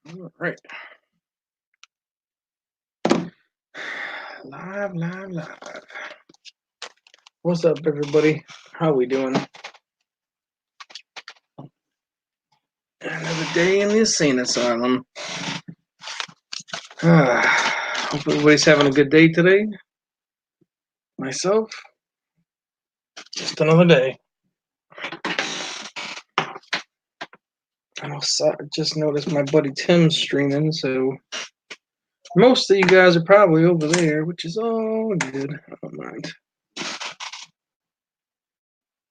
All right. Live. What's up, everybody? How we doing? Another day in the insane asylum. Hope everybody's having a good day today. Myself, just another day. I just noticed my buddy Tim's streaming, so most of you guys are probably over there, which is all good. I don't mind.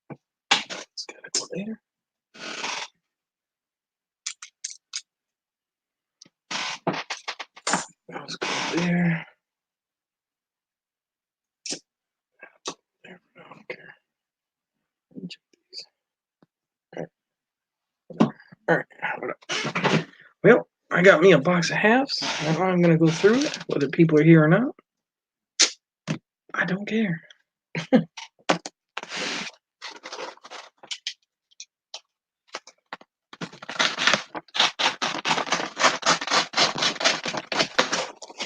Let's gotta go there. Let's go there. There. I don't care. Check these. All right. Well, I got me a box of halves. Now I'm gonna go through it, whether people are here or not. I don't care. I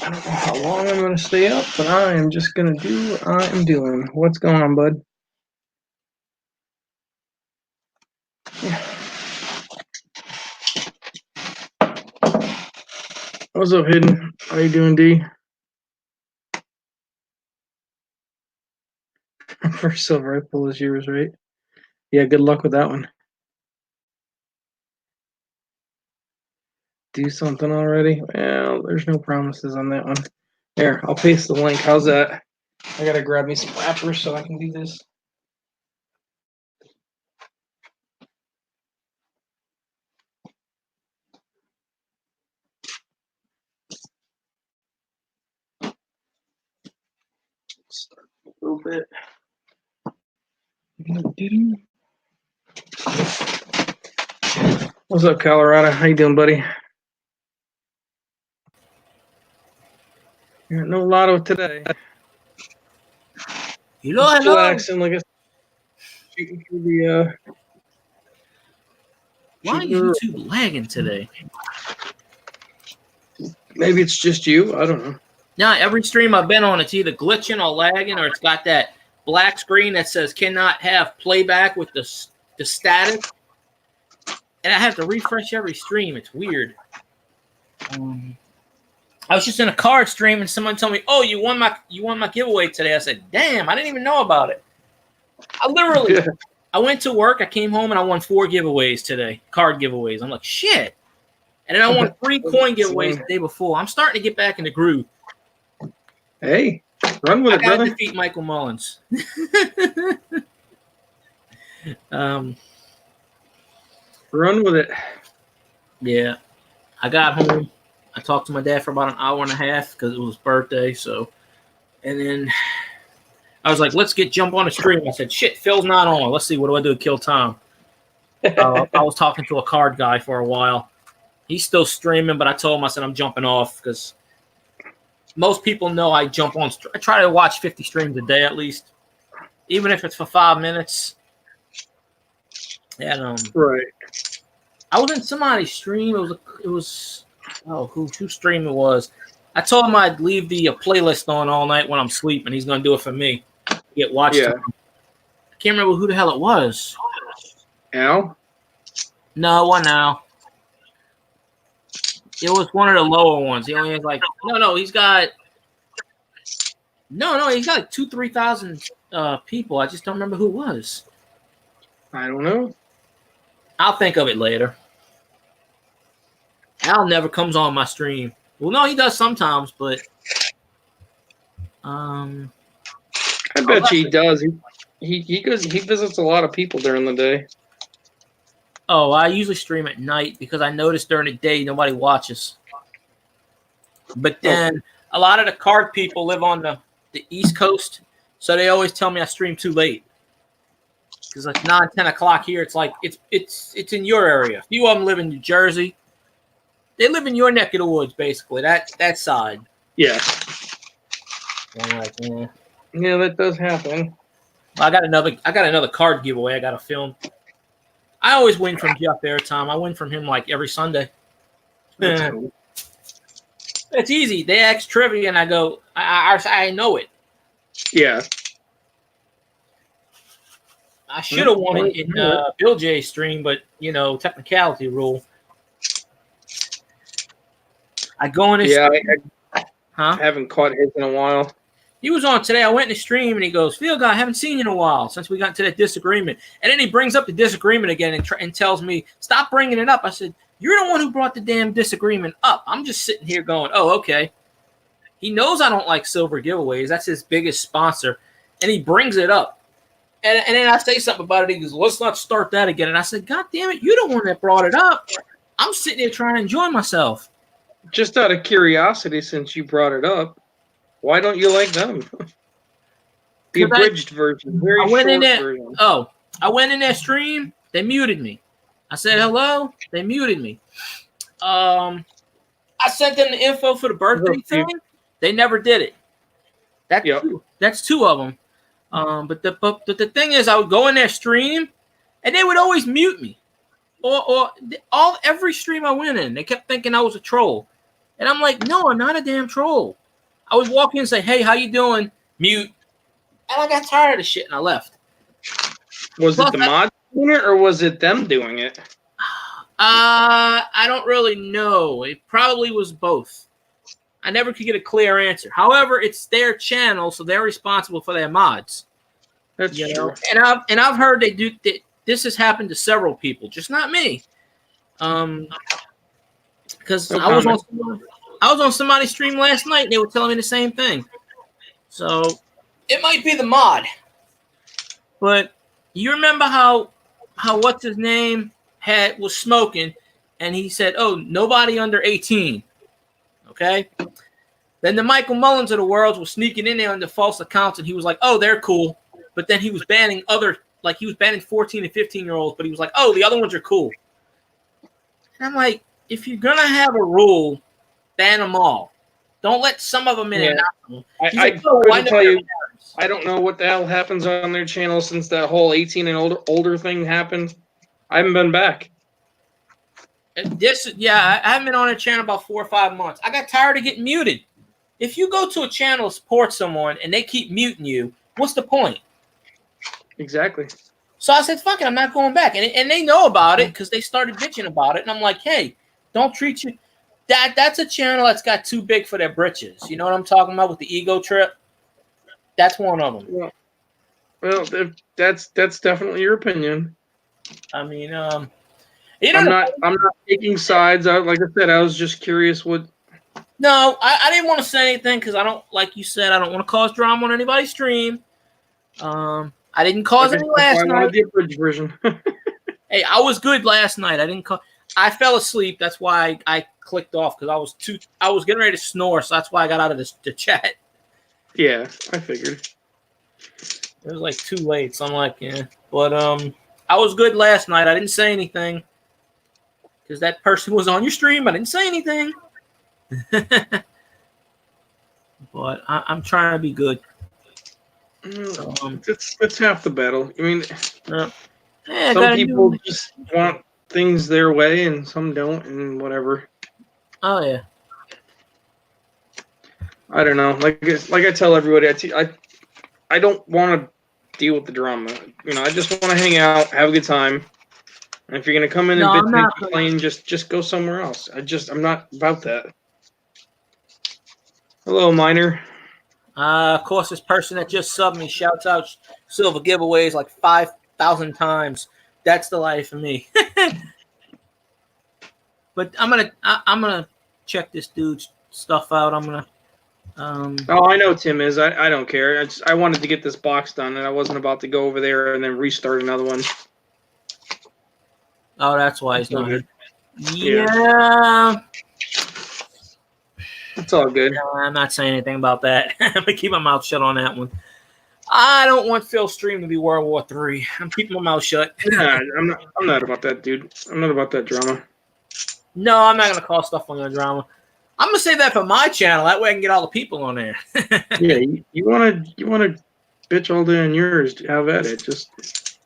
don't know how long I'm going to stay up, but I am just going to do what I am doing. What's going on, bud? Yeah. What's up, Hidden? How you doing, D? First silver rifle is yours, right? Yeah, good luck with that one. Do something already? Well, there's no promises on that one. There, I'll paste the link. How's that? I gotta grab me some wrappers so I can do this. Start a little bit. What's up, Colorado? How you doing, buddy? No lotto today. Hello. Relaxing, like I said, shooting through the. Why is YouTube lagging today? Maybe it's just you. I don't know. Now, every stream I've been on, it's either glitching or lagging, or it's got that black screen that says cannot have playback with the static. And I have to refresh every stream. It's weird. I was just in a card stream, and someone told me, "Oh, you won my giveaway today." I said, "Damn, I didn't even know about it." I went to work, I came home, and I won 4 giveaways today, card giveaways. I'm like, shit. And then I won 3 coin giveaways the day before. I'm starting to get back in the groove. Hey, run with it, brother. I gotta defeat Michael Mullins. Run with it. Yeah. I got home. I talked to my dad for about an hour and a half because it was his birthday. So, and then I was like, let's jump on the stream. I said, shit, Phil's not on. Let's see. What do I do to kill time? I was talking to a card guy for a while. He's still streaming, but I told him, I said, I'm jumping off because most people know I jump on. I try to watch 50 streams a day at least, even if it's for 5 minutes. And right. I was in somebody's stream. It was who stream it was. I told him I'd leave the playlist on all night when I'm sleeping. He's gonna do it for me. Get watched. Yeah. I can't remember who the hell it was. Al? No, what now? It was one of the lower ones. He only has like he's got 2,000-3,000 people. I just don't remember who it was. I don't know. I'll think of it later. Al never comes on my stream. Well, no, he does sometimes, but I bet you he does. He visits a lot of people during the day. Oh, I usually stream at night because I notice during the day nobody watches. But then a lot of the card people live on the East Coast, so they always tell me I stream too late. Because like 9, 10 o'clock here, it's like it's in your area. A few of them live in New Jersey. They live in your neck of the woods, basically. That side. Yeah. I'm like, yeah, that does happen. I got another card giveaway I got to film. I always win from Jeff Airtime. I win from him like every Sunday. That's cool. It's easy. They ask trivia, and I go, I know it. Yeah. I should have won it in Bill J's stream, but technicality rule. I go in his stream. I haven't caught his in a while. He was on today. I went in the stream, and he goes, Field Guy, I haven't seen you in a while since we got into that disagreement. And then he brings up the disagreement again and tells me, stop bringing it up. I said, you're the one who brought the damn disagreement up. I'm just sitting here going, oh, okay. He knows I don't like silver giveaways. That's his biggest sponsor. And he brings it up. And then I say something about it. He goes, let's not start that again. And I said, God damn it, you're the one that brought it up. I'm sitting here trying to enjoy myself. Just out of curiosity, since you brought it up, why don't you like them? The abridged version, very short version. Oh, I went in their stream. They muted me. I said hello. They muted me. I sent them the info for the birthday thing. They never did it. That's two of them. But the thing is, I would go in their stream, and they would always mute me. Or every stream I went in, they kept thinking I was a troll, and I'm like, no, I'm not a damn troll. I would walk in and say, hey, how you doing? Mute. And I got tired of the shit, and I left. Was it the mod doing it, or was it them doing it? I don't really know. It probably was both. I never could get a clear answer. However, it's their channel, so they're responsible for their mods. That's true. And I've heard they do. This has happened to several people, just not me. Because I was on somebody's stream last night, and they were telling me the same thing. So it might be the mod. But you remember how what's his name was smoking, and he said, "Oh, nobody under 18." Okay. Then the Michael Mullins of the world was sneaking in there under false accounts, and he was like, "Oh, they're cool." But then he was banning he was banning 14 and 15-year-olds, but he was like, "Oh, the other ones are cool." And I'm like, if you're gonna have a rule, ban them all. Don't let some of them in and out. I tell you, I don't know what the hell happens on their channel since that whole 18 and older thing happened. I haven't been back. I haven't been on their channel about 4 or 5 months. I got tired of getting muted. If you go to a channel to support someone and they keep muting you, what's the point? Exactly. So I said, fuck it, I'm not going back. And they know about it because they started bitching about it. And I'm like, hey, don't treat you. That's a channel that's got too big for their britches. You know what I'm talking about with the ego trip? That's one of them. Well, that's definitely your opinion. I mean, I'm not taking sides. Like I said, I was just curious what. No, I didn't want to say anything because I don't, like you said, I don't want to cause drama on anybody's stream. I didn't cause any last night. I wanted the abridged version. Hey, I was good last night. I fell asleep. That's why I clicked off because I was getting ready to snore. So that's why I got out of the chat. Yeah, I figured. It was like too late. So I'm like, yeah. But I was good last night. I didn't say anything because that person was on your stream. I didn't say anything. But I'm trying to be good. So, it's half the battle. I mean, some people just want things their way, and some don't, and whatever. Oh yeah. I don't know. Like I tell everybody, I don't want to deal with the drama. You know, I just want to hang out, have a good time. And if you're gonna come in and bitch and complain, just go somewhere else. I'm not about that. Hello, Miner. Of course, this person that just subbed me shouts out silver giveaways like 5,000 times. That's the life of me. But I'm gonna check this dude's stuff out. I'm gonna. Oh, I know Tim is. I don't care. I wanted to get this box done, and I wasn't about to go over there and then restart another one. Oh, that's why he's not here. Yeah. It's all good. No, I'm not saying anything about that. I'm gonna keep my mouth shut on that one. I don't want Phil's stream to be World War III. I'm keeping my mouth shut. Nah, I'm not about that, dude. I'm not about that drama. No, I'm not gonna call stuff on your drama. I'm gonna save that for my channel. That way I can get all the people on there. Yeah, you wanna bitch all day on yours? Have at it. Just.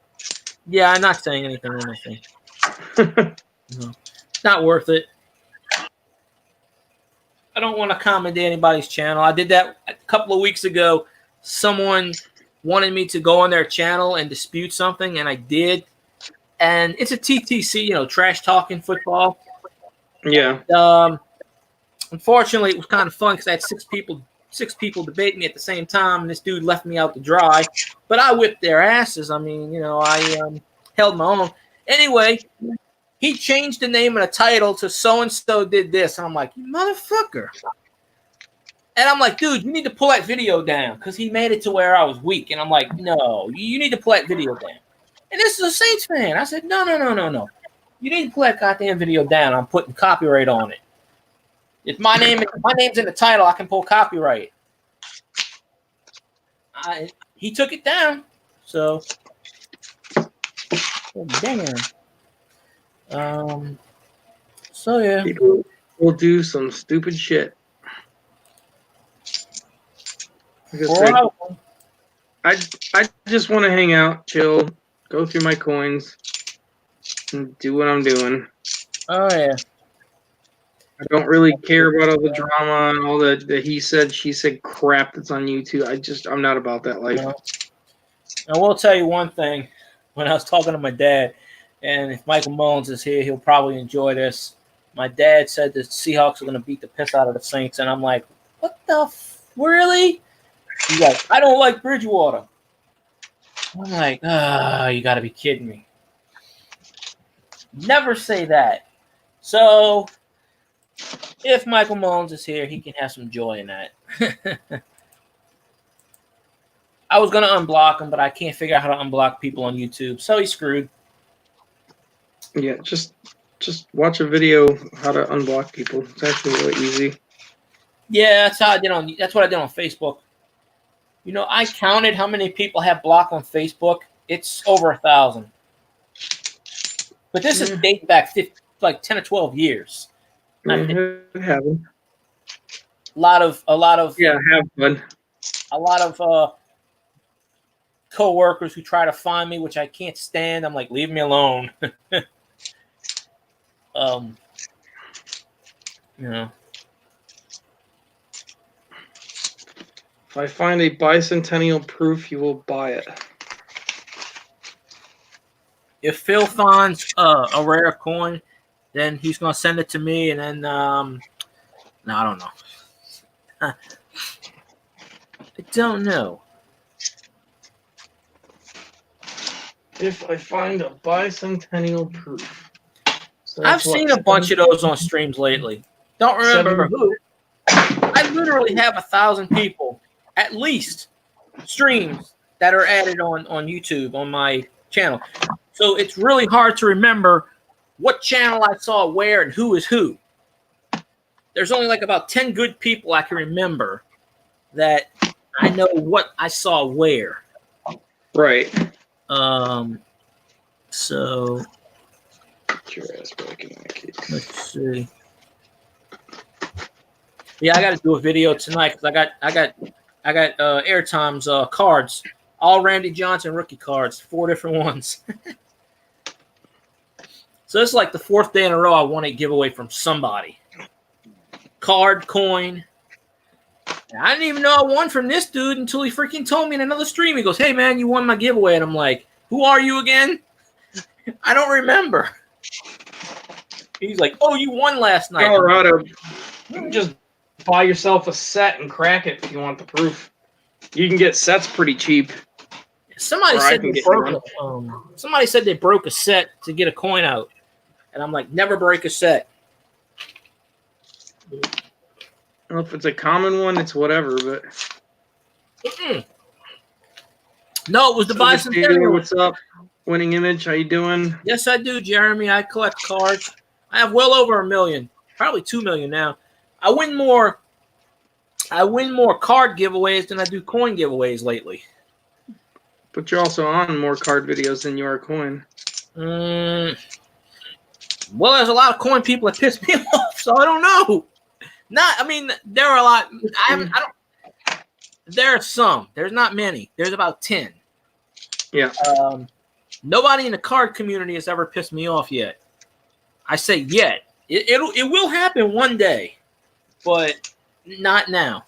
Yeah, I'm not saying anything on my thing. No, it's not worth it. don't want to comment anybody's channel. I did that a couple of weeks ago. Someone wanted me to go on their channel and dispute something, and I did. And it's a TTC, trash talking football. Yeah. And, unfortunately, it was kind of fun because I had six people debating me at the same time, and this dude left me out to dry. But I whipped their asses. I mean, I held my own. Anyway, he changed the name and the title to so-and-so did this. And I'm like, you motherfucker. And I'm like, dude, you need to pull that video down because he made it to where I was weak. And I'm like, no, you need to pull that video down. And this is a Saints fan. I said, no. You need to pull that goddamn video down. I'm putting copyright on it. If my name's in the title, I can pull copyright. He took it down. So, damn. So yeah. People will do some stupid shit. I just want to hang out, chill, go through my coins, and do what I'm doing. Oh yeah. I don't really care about all the drama and all the he said, she said crap that's on YouTube. I'm not about that life. I will tell you one thing. When I was talking to my dad, and if Michael Mullins is here, he'll probably enjoy this. My dad said the Seahawks are going to beat the piss out of the Saints, and I'm like, what the really? He's like, I don't like Bridgewater. I'm like, you got to be kidding me. Never say that. So, if Michael Mullins is here, he can have some joy in that. I was going to unblock him, but I can't figure out how to unblock people on YouTube, so he's screwed. Yeah, just watch a video how to unblock people. It's actually really easy. Yeah, that's what I did on Facebook. I counted how many people have blocked on Facebook. It's over 1,000. But this is dating back 10 or 12 years. It happened. A lot of have fun. A lot of co-workers who try to find me, which I can't stand. I'm like, leave me alone. If I find a bicentennial proof, you will buy it. If Phil finds a rare coin, then he's gonna send it to me, and then no, I don't know. I don't know. If I find a bicentennial proof. So I've seen a bunch of those on streams lately. Don't remember who. I literally have 1,000 people, at least, streams that are added on YouTube on my channel. So it's really hard to remember what channel I saw where and who is who. There's only like about 10 good people I can remember that I know what I saw where. Right. So get your ass back in that case. Let's see. Yeah, I got to do a video tonight because I got Airtime's cards, all Randy Johnson rookie cards, 4 different ones. So this is like the 4th day in a row I won a giveaway from somebody. Card, coin. I didn't even know I won from this dude until he freaking told me in another stream. He goes, "Hey man, you won my giveaway," and I'm like, "Who are you again?" I don't remember. He's like, "Oh, you won last night." Colorado, you can just buy yourself a set and crack it if you want the proof. You can get sets pretty cheap. Somebody said they broke a set to get a coin out, and I'm like, never break a set. Well, if it's a common one, it's whatever. But no, it was the bicentennial. What's up, Winning Image? How you doing? Yes, I do, Jeremy. I collect cards. I have well over 1 million, probably 2 million now. I win more card giveaways than I do coin giveaways lately. But you're also on more card videos than you are coin. Well, there's a lot of coin people that piss me off, so I don't know. There are a lot. There are some. There's not many. There's about 10. Yeah. Nobody in the card community has ever pissed me off yet. I say yet. It will happen one day. but not now.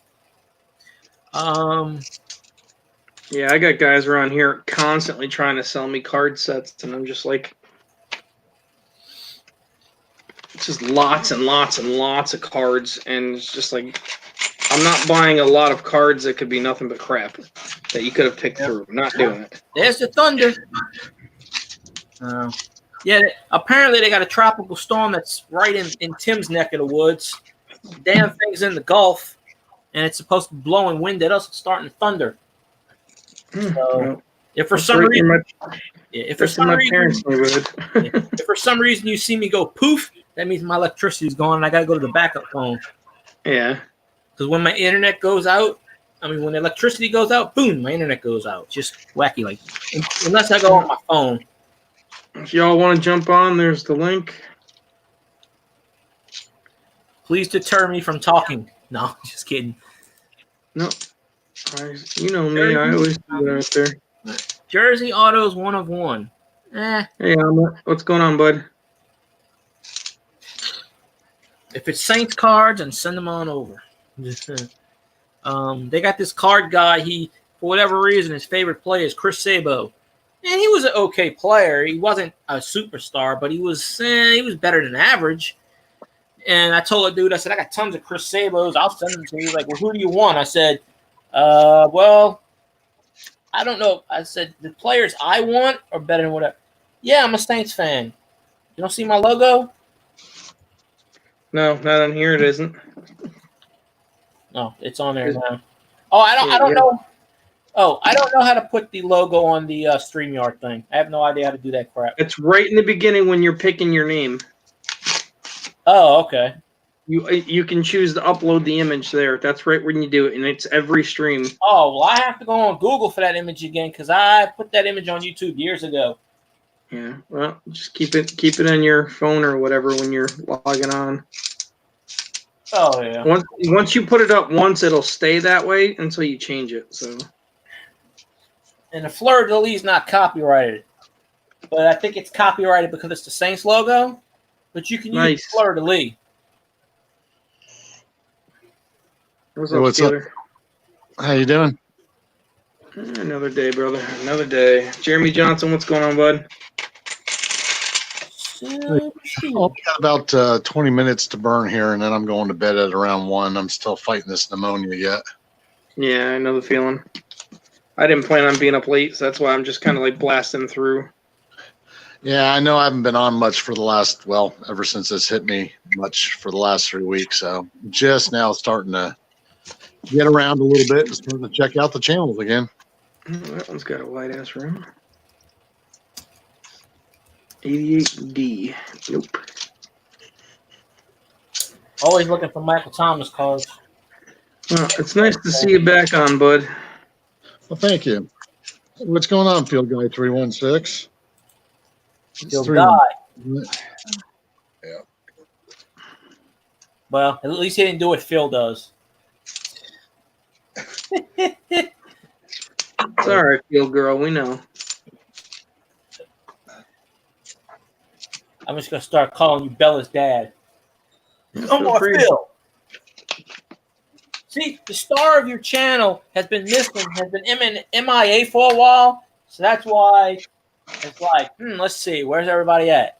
Yeah, I got guys around here constantly trying to sell me card sets, and I'm just like, it's just lots and lots and lots of cards, and it's just like, I'm not buying a lot of cards that could be nothing but crap that you could have picked through. I'm not doing it. There's the thunder. Yeah, apparently they got a tropical storm that's right in Tim's neck of the woods. Damn thing's in the Gulf, and it's supposed to be blowing wind at us. It's starting to thunder. So, if for some reason, if for some reason you see me go poof, that means my electricity's gone, and I got to go to the backup phone. Yeah. Because when my internet goes out, when the electricity goes out, boom, my internet goes out. Just wacky, like unless I go on my phone. If y'all want to jump on, there's the link. Please deter me from talking. No, just kidding. No, you know me. I always do that out there. Jersey Autos 1 of 1. Hey, what's going on, bud? If it's Saints cards, and send them on over. They got this card guy. He, for whatever reason, his favorite player is Chris Sabo. And he was an okay player. He wasn't a superstar, but he was better than average. And I told the dude, I said, I got tons of Chris Sabos. I'll send them to you. He's like, well, who do you want? I said, well, I don't know. I said, the players I want are better than whatever. Yeah, I'm a Saints fan. You don't see my logo? No, not on here. It isn't. No, it's on there now. Oh, I don't know. Oh, I don't know how to put the logo on the StreamYard thing. I have no idea how to do that crap. It's right in the beginning when you're picking your name. Oh, okay. You can choose to upload the image there. That's right when you do it, and it's every stream. Oh, well, I have to go on Google for that image again because I put that image on YouTube years ago. Yeah, well, just keep it on your phone or whatever when you're logging on. Oh yeah. Once you put it up once, it'll stay that way until you change it. So. And the fleur de lis is not copyrighted, but I think it's copyrighted because it's the Saints logo. But you can use fleur de lis. What's up? How you doing? Another day, brother. Another day. Jeremy Johnson, what's going on, bud? Oh, we got about 20 minutes to burn here, and then I'm going to bed at around 1. I'm still fighting this pneumonia yet. Yeah, I know the feeling. I didn't plan on being up late, so that's why I'm just kind of like blasting through. Yeah, I know I haven't been on much for the last, ever since this hit me, much for the last 3 weeks. So just now starting to get around a little bit and starting to check out the channels again. Oh, that one's got a wide-ass room. 88D. Nope. Always looking for Michael Thomas cards. Well, it's nice to see you back on, bud. Well, thank you. What's going on, Field Guy 316? Field Guy. Yeah. Well, at least he didn't do what Phil does. It's all right, Field Girl. We know. I'm just going to start calling you Bella's dad. Come on, Phil. See, the star of your channel has been missing, has been MIA for a while. So that's why it's like, let's see, where's everybody at?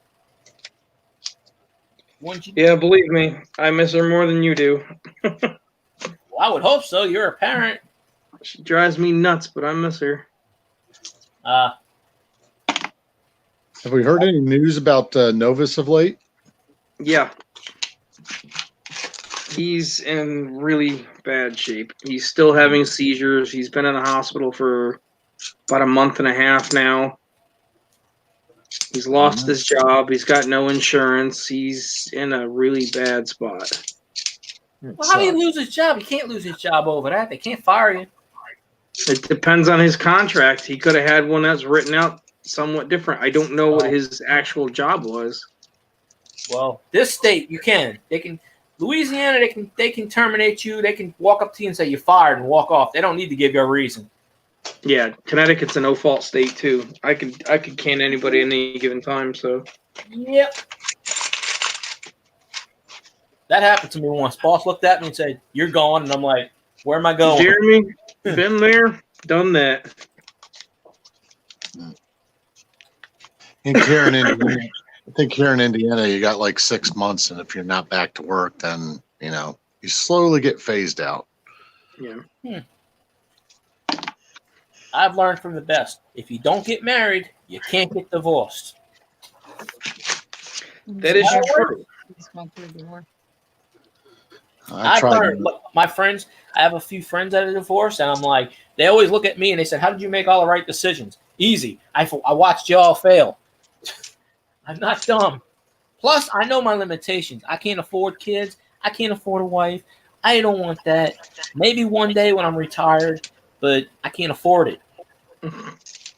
Yeah, believe me, I miss her more than you do. Well, I would hope so. You're a parent. She drives me nuts, but I miss her. Have we heard any news about Novus of late? Yeah. He's in really bad shape. He's still having seizures. He's been in the hospital for about a month and a half now. He's lost his job. He's got no insurance. He's in a really bad spot. Well, how do you lose his job? You can't lose his job over that. They can't fire you. It depends on his contract. He could have had one that's written out somewhat different. I don't know what his actual job was. Well, this state, you can. They can. Louisiana, they can terminate you. They can walk up to you and say you're fired and walk off. They don't need to give you a reason. Yeah, Connecticut's a no-fault state too. I could can anybody at any given time. So. Yep. That happened to me once. Boss looked at me and said, "You're gone," and I'm like, "Where am I going?" Jeremy, been there, done that. In here in Indiana, I think here in Indiana, you got like 6 months, and if you're not back to work, then you slowly get phased out. Yeah. I've learned from the best. If you don't get married, you can't get divorced. That is true. I've learned. My friends, I have a few friends that are divorced, and I'm like, they always look at me and they said, "How did you make all the right decisions?" Easy. I watched y'all fail. I'm not dumb. Plus, I know my limitations. I can't afford kids. I can't afford a wife. I don't want that. Maybe one day when I'm retired, but I can't afford it.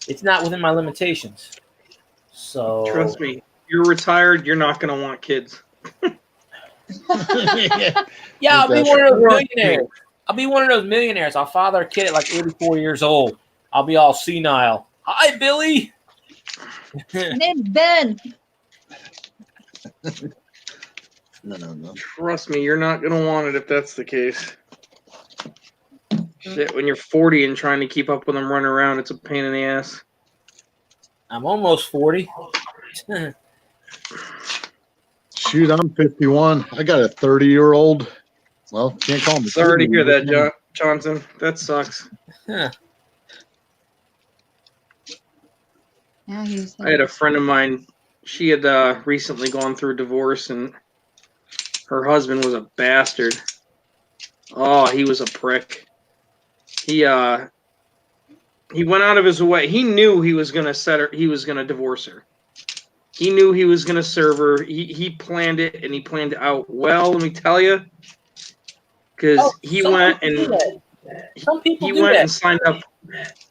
It's not within my limitations. So trust me, you're retired. You're not going to want kids. Yeah, I'll be one of those millionaires. I'll be one of those millionaires. I'll father a kid at like 84 years old. I'll be all senile. Hi, Billy. My name's Ben. No. Trust me, you're not going to want it if that's the case. Shit, when you're 40 and trying to keep up with them running around, it's a pain in the ass. I'm almost 40. Shoot, I'm 51. I got a 30-year-old. Well, can't call me. Sorry to hear that, Johnson. That sucks. Huh. Yeah, I had a friend of mine. She had recently gone through a divorce, and her husband was a bastard. Oh, he was a prick. He went out of his way. He knew he was gonna set her. He was gonna divorce her. He knew he was gonna serve her. He planned it, and he planned it out well. Let me tell you, because he went and signed up.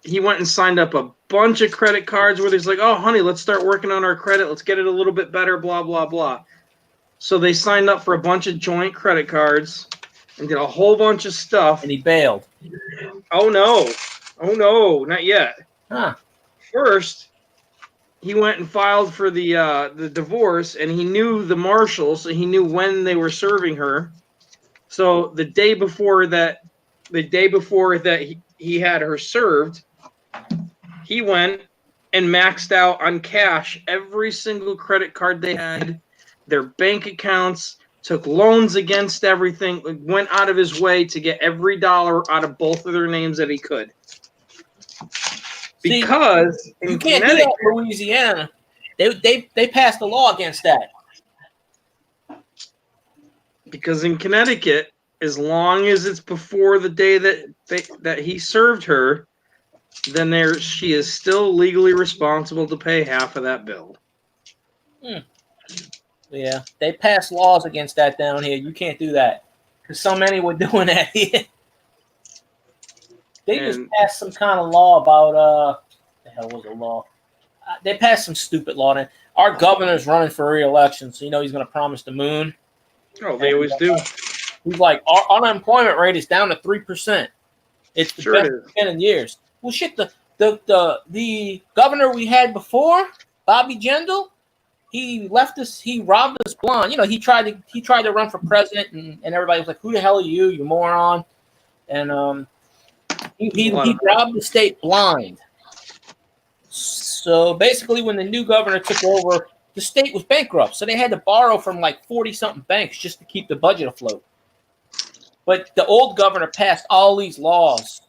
He went and signed up a bunch of credit cards where he's like, "Oh, honey, let's start working on our credit. Let's get it a little bit better." Blah blah blah. So they signed up for a bunch of joint credit cards and did a whole bunch of stuff. And he bailed. Oh no, not yet. Huh. First, he went and filed for the divorce, and he knew the marshals, so he knew when they were serving her. So the day before that he had her served, he went and maxed out on cash every single credit card they had, their bank accounts, took loans against everything, went out of his way to get every dollar out of both of their names that he could. Because you can't do that in Louisiana. They passed a law against that. Because in Connecticut, as long as it's before the day that he served her, then she is still legally responsible to pay half of that bill. Yeah, they passed laws against that down here. You can't do that because so many were doing that here. They just passed some kind of law about the hell was the law? They passed some stupid law. Our governor's running for re-election, so he's going to promise the moon. Oh, they always do. He's like, our unemployment rate is down to 3%. It's the best it's been in years. Well, shit, the governor we had before, Bobby Jindal, he left us. He robbed us blind. He tried to run for president, and everybody was like, "Who the hell are you, you moron?" And he robbed the state blind. So basically, when the new governor took over, the state was bankrupt. So they had to borrow from like 40-something banks just to keep the budget afloat. But the old governor passed all these laws.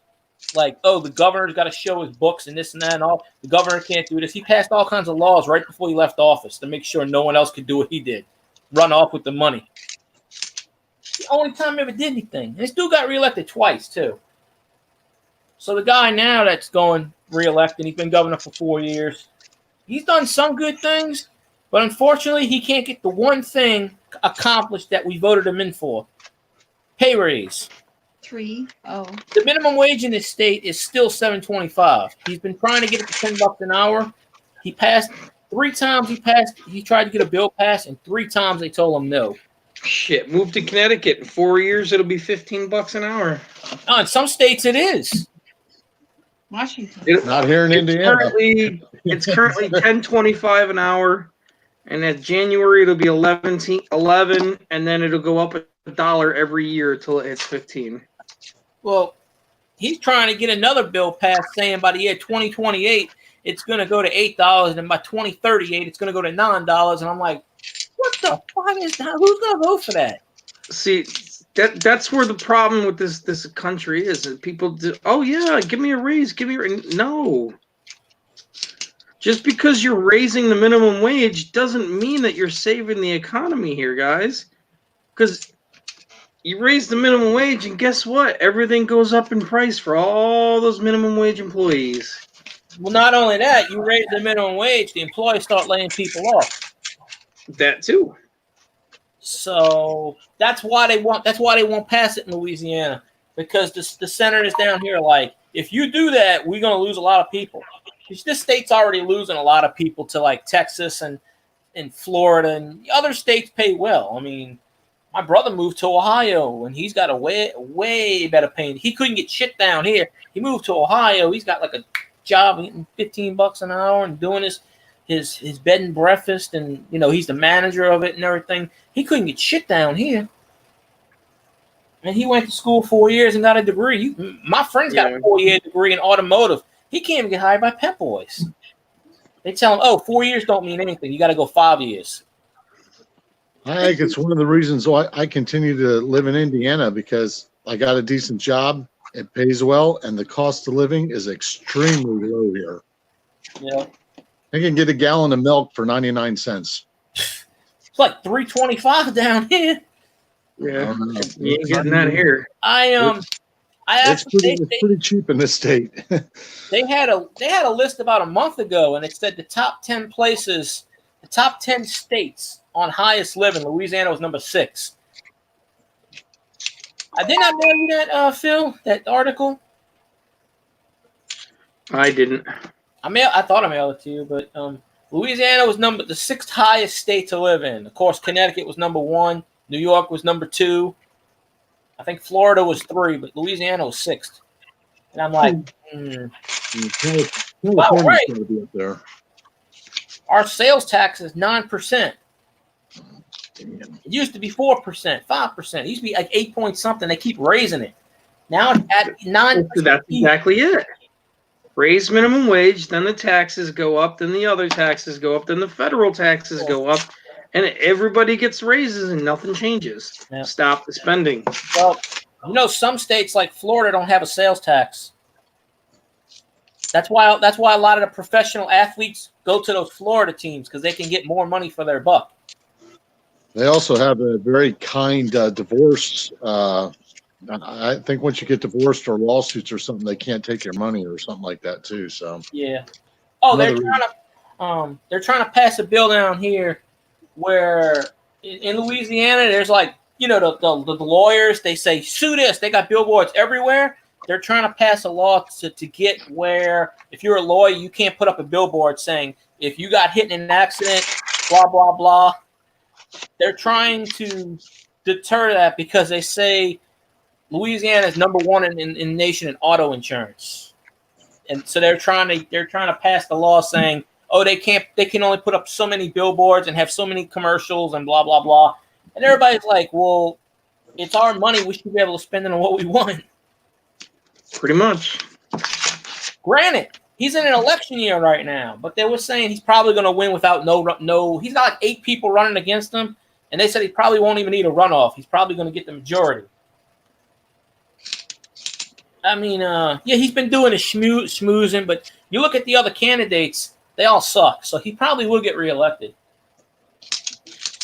Like, oh, the governor's got to show his books and this and that and all. The governor can't do this. He passed all kinds of laws right before he left office to make sure no one else could do what he did. Run off with the money. The only time he ever did anything. And this dude got reelected twice, too. So the guy now that's going reelected, he's been governor for 4 years. He's done some good things, but unfortunately he can't get the one thing accomplished that we voted him in for. Pay raise. 3. Oh. The minimum wage in this state is still $7.25. He's been trying to get it to $10 an hour. He passed 3 times. He tried to get a bill passed, and 3 times they told him no. Shit, move to Connecticut. In 4 years, it'll be $15 an hour. No, in some states it is. Washington. Not here in Indiana. It's currently $10.25 an hour, And at January it'll be 11, and then it'll go up $1 every year until it hits 15. Well, he's trying to get another bill passed saying by the year 2028 it's going to go to $8, and by 2038 it's going to go to $9. And I'm like, what the fuck is that? Who's going to vote for that? See, that's where the problem with this country is. That people do, oh yeah, give me a raise, no. Just because you're raising the minimum wage doesn't mean that you're saving the economy here, guys. Because you raise the minimum wage, and guess what? Everything goes up in price for all those minimum wage employees. Well, not only that, you raise the minimum wage, the employees start laying people off. That too. So that's why they won't pass it in Louisiana, because the senators down here are like, if you do that, we're going to lose a lot of people. This state's already losing a lot of people to like Texas and Florida, and other states pay well. I mean, my brother moved to Ohio, and he's got a way better paying. He couldn't get shit down here. He moved to Ohio. He's got like a job getting $15 an hour and doing his bed and breakfast, and he's the manager of it and everything. He couldn't get shit down here, and he went to school 4 years and got a degree. My friend's got a 4-year degree in automotive. He can't even get hired by Pep Boys. They tell him, "Oh, 4 years don't mean anything. You got to go 5 years." I think it's one of the reasons why I continue to live in Indiana, because I got a decent job, it pays well, and the cost of living is extremely low here. Yeah, I can get a gallon of milk for 99 cents. It's like $3.25 down here. Yeah, you ain't getting that here. It's pretty cheap in this state. They had a list about a month ago, and it said the top 10 places, the top 10 states on highest living. Louisiana was number 6. I did not mail you that, Phil, that article. I didn't. I thought I mailed it to you, but Louisiana was the 6th highest state to live in. Of course, Connecticut was number 1. New York was number 2. I think Florida was 3, but Louisiana was 6th. And I'm like, wow, right. Be up there. Our sales tax is 9%. It used to be 4%, 5%. It used to be like 8 point something. They keep raising it. Now it's at 9%. That's exactly it. Raise minimum wage, then the taxes go up, then the other taxes go up, then the federal taxes go up, and everybody gets raises and nothing changes. Yeah. Stop the spending. Well, some states like Florida don't have a sales tax. That's why a lot of the professional athletes go to those Florida teams, because they can get more money for their buck. They also have a very kind divorce. I think once you get divorced or lawsuits or something, they can't take your money or something like that too. So yeah. Oh, they're trying to pass a bill down here where in Louisiana there's like the lawyers, they say sue this. They got billboards everywhere. They're trying to pass a law to get where if you're a lawyer, you can't put up a billboard saying if you got hit in an accident, blah blah blah. They're trying to deter that because they say Louisiana is number 1 in the nation in auto insurance, and so they're trying to pass the law saying, oh, they can only put up so many billboards and have so many commercials and blah blah blah. And everybody's like, well, it's our money. We should be able to spend it on what we want. Pretty much. Granted, he's in an election year right now, but they were saying he's probably going to win without no. He's got like 8 people running against him, and they said he probably won't even need a runoff. He's probably going to get the majority. I mean, he's been doing his schmoozing, but you look at the other candidates, they all suck. So he probably will get reelected.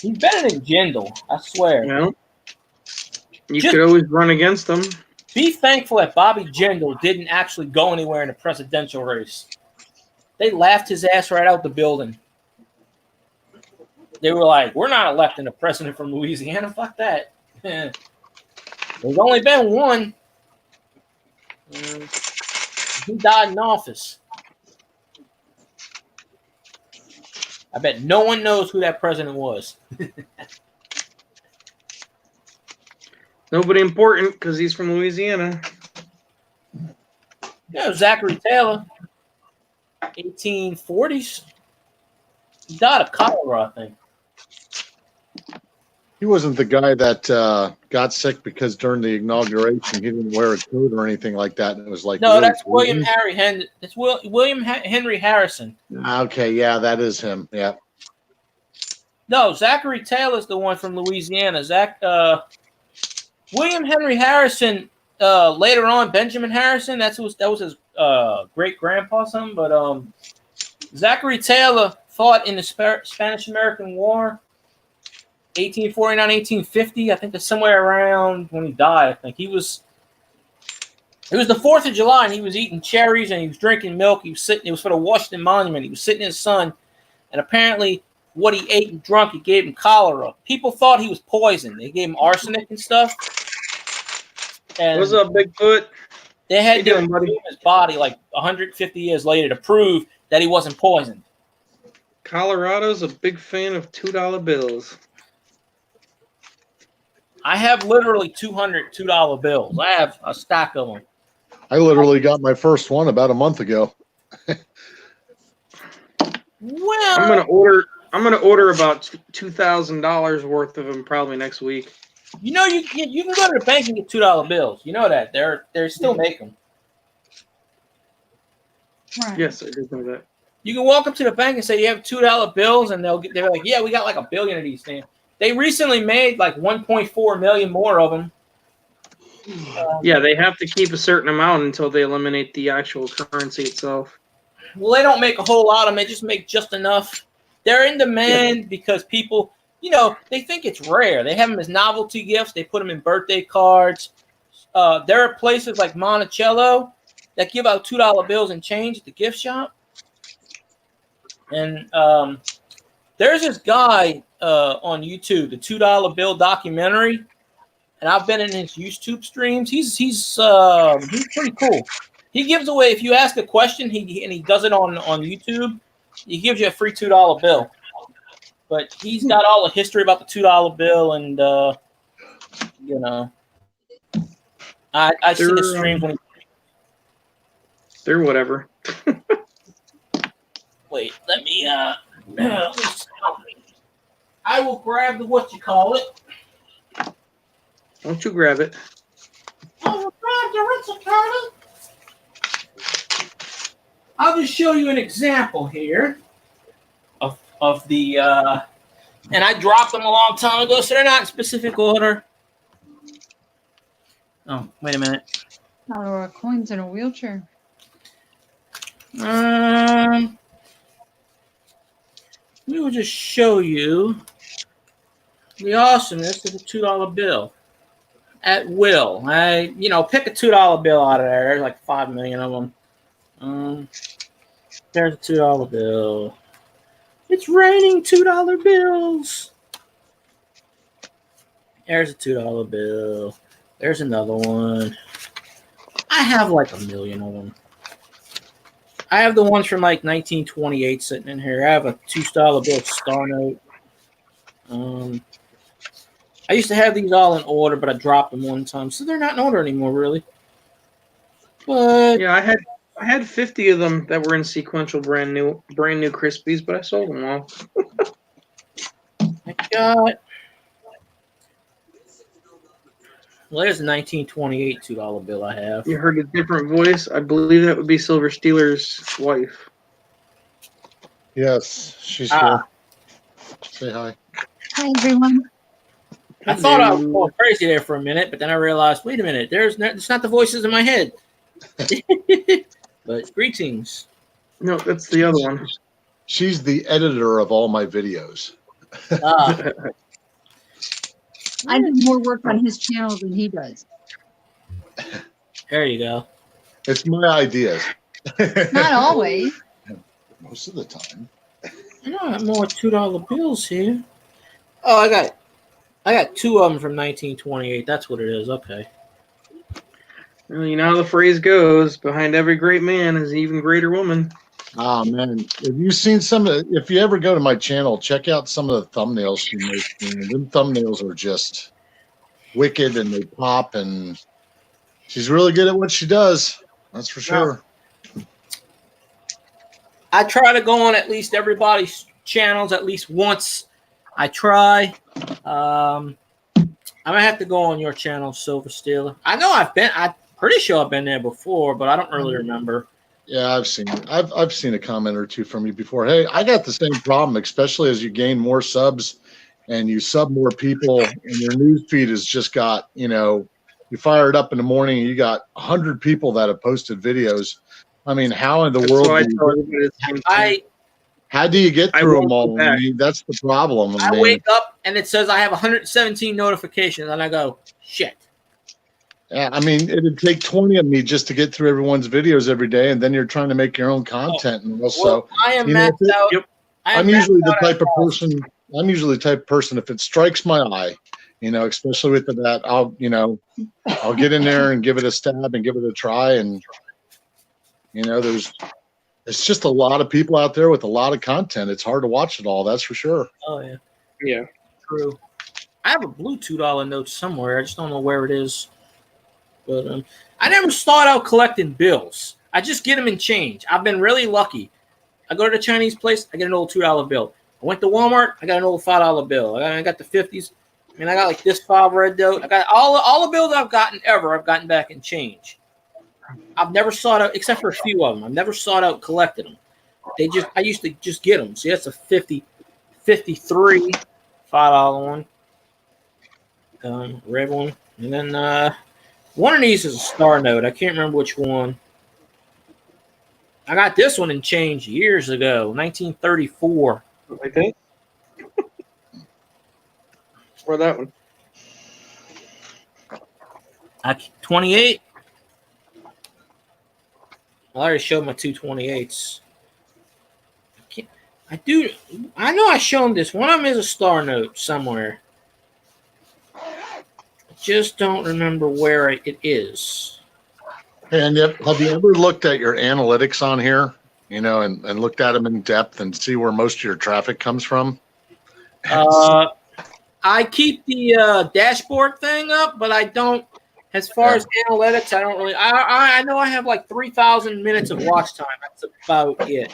He's better than Jindal, I swear. Well, you could always run against them. Be thankful that Bobby Jindal didn't actually go anywhere in the presidential race. They laughed his ass right out the building. They were like, we're not electing a president from Louisiana. Fuck that. There's only been one. He died in office. I bet no one knows who that president was. Nobody important because he's from Louisiana. Yeah, Zachary Taylor, 1840s. He died of cholera, I think. He wasn't the guy that got sick because during the inauguration he didn't wear a coat or anything like that. And it was like No, really that's William Henry Harrison. Okay, yeah, that is him. Yeah. No, Zachary Taylor's the one from Louisiana. William Henry Harrison. Later on, Benjamin Harrison. That was his great grandpa, something. But Zachary Taylor fought in the Spanish-American War, 1849, 1850. I think that's somewhere around when he died. I think it was the 4th of July, and he was eating cherries and he was drinking milk. He was sitting. It was for the Washington Monument. He was sitting in the sun, and apparently, what he ate and drunk, it gave him cholera. People thought he was poisoned. They gave him arsenic and stuff. And what's up, Bigfoot? they had to remove his body like 150 years later to prove that he wasn't poisoned. Colorado's a big fan of $2 bills. I have literally 200 $2 bills. I have a stack of them. I literally got my first one about a month ago. Well, I'm gonna order about $2,000 worth of them probably next week. you know, you can go to the bank and get $2 bills. You know that they're still making them. Right. Yes, I did know that. You can walk up to the bank and say you have $2 bills, and they're like, yeah, we got like a billion of these things. They recently made like 1.4 million more of them. Yeah, they have to keep a certain amount until they eliminate the actual currency itself. Well, they don't make a whole lot of them. They just make just enough. They're in demand because people, they think it's rare. They have them as novelty gifts. They put them in birthday cards. There are places like Monticello that give out $2 bills and change at the gift shop. And there's this guy on YouTube, the $2 bill documentary, and I've been in his YouTube streams. He's pretty cool. He gives away, if you ask a question, he does it on YouTube. He gives you a free $2 bill. But he's got all the history about the $2 bill, and I see his streams when they're whatever. Wait, let me I will grab the whatchamacallit. Don't you grab it. I will grab the whatchamacallit. I'll just show you an example here of the and I dropped them a long time ago, so they're not in specific order. Oh, wait a minute. Colorado coins in a wheelchair. We will just show you the awesomeness of a $2 bill at will. Pick a $2 bill out of there. There's like 5 million of them. There's a $2 bill. It's raining $2 bills. There's a $2 bill. There's another one. I have like 1 million of them. I have the ones from like 1928 sitting in here. I have a $2 bill star note. I used to have these all in order, but I dropped them one time, so they're not in order anymore, really. But yeah, I had 50 of them that were in sequential brand new Crispies, but I sold them all. I got. Well, there's a 1928 $2 bill I have. You heard a different voice? I believe that would be Silver Steeler's wife. Yes, she's here. Say hi. Hi, everyone. I thought I was going crazy there for a minute, but then I realized, wait a minute, it's not the voices in my head. But greetings. No, that's the other one. She's the editor of all my videos. I do more work on his channel than he does. There you go. It's my ideas. Not always. Most of the time. I got more $2 bills here. Oh, I got 2 of them from 1928. That's what it is. Okay. Well, you know how the phrase goes: behind every great man is an even greater woman. Oh man, have you seen if you ever go to my channel, check out some of the thumbnails she makes. Them thumbnails are just wicked and they pop, and she's really good at what she does. That's for sure. I try to go on at least everybody's channels at least once. I try. I might have to go on your channel, Silver Stealer. I'm pretty sure I've been there before, but I don't really remember. Yeah, I've seen a comment or two from you before. Hey, I got the same problem, especially as you gain more subs and you sub more people, and your news feed has just got, you fire it up in the morning and you got 100 people that have posted videos. I mean, how in the world how do you get through them all? I mean, that's the problem. I wake up and it says I have 117 notifications, and I go, shit. Yeah, I mean, it'd take 20 of me just to get through everyone's videos every day, and then you're trying to make your own content. So I am maxed out. Yep. I'm usually the type of person. I'm usually the type of person. If it strikes my eye, especially with that, I'll get in there and give it a stab and give it a try. And it's just a lot of people out there with a lot of content. It's hard to watch it all. That's for sure. Oh yeah, yeah, true. I have a blue $2 note somewhere. I just don't know where it is. But I never start out collecting bills. I just get them in change. I've been really lucky. I go to the Chinese place, I get an old $2 bill. I went to Walmart, I got an old $5 bill. I got the 50s. I mean, I got like this 5 red note. I got all the bills I've gotten ever. I've gotten back in change. I've never sought out, except for a few of them. I've never sought out collecting them. I used to just get them. See, that's a 53 $5 one, red one, and then one of these is a star note. I can't remember which one. I got this one in change years ago, 1934. Like that? Where that one? 28. I already showed my 228s. I know I showed this. One of them is a star note somewhere. I just don't remember where it is. And have you ever looked at your analytics on here, and looked at them in depth and see where most of your traffic comes from? I keep the dashboard thing up, but I don't. As far as analytics, I don't really. I know I have like 3,000 minutes of watch time. That's about it.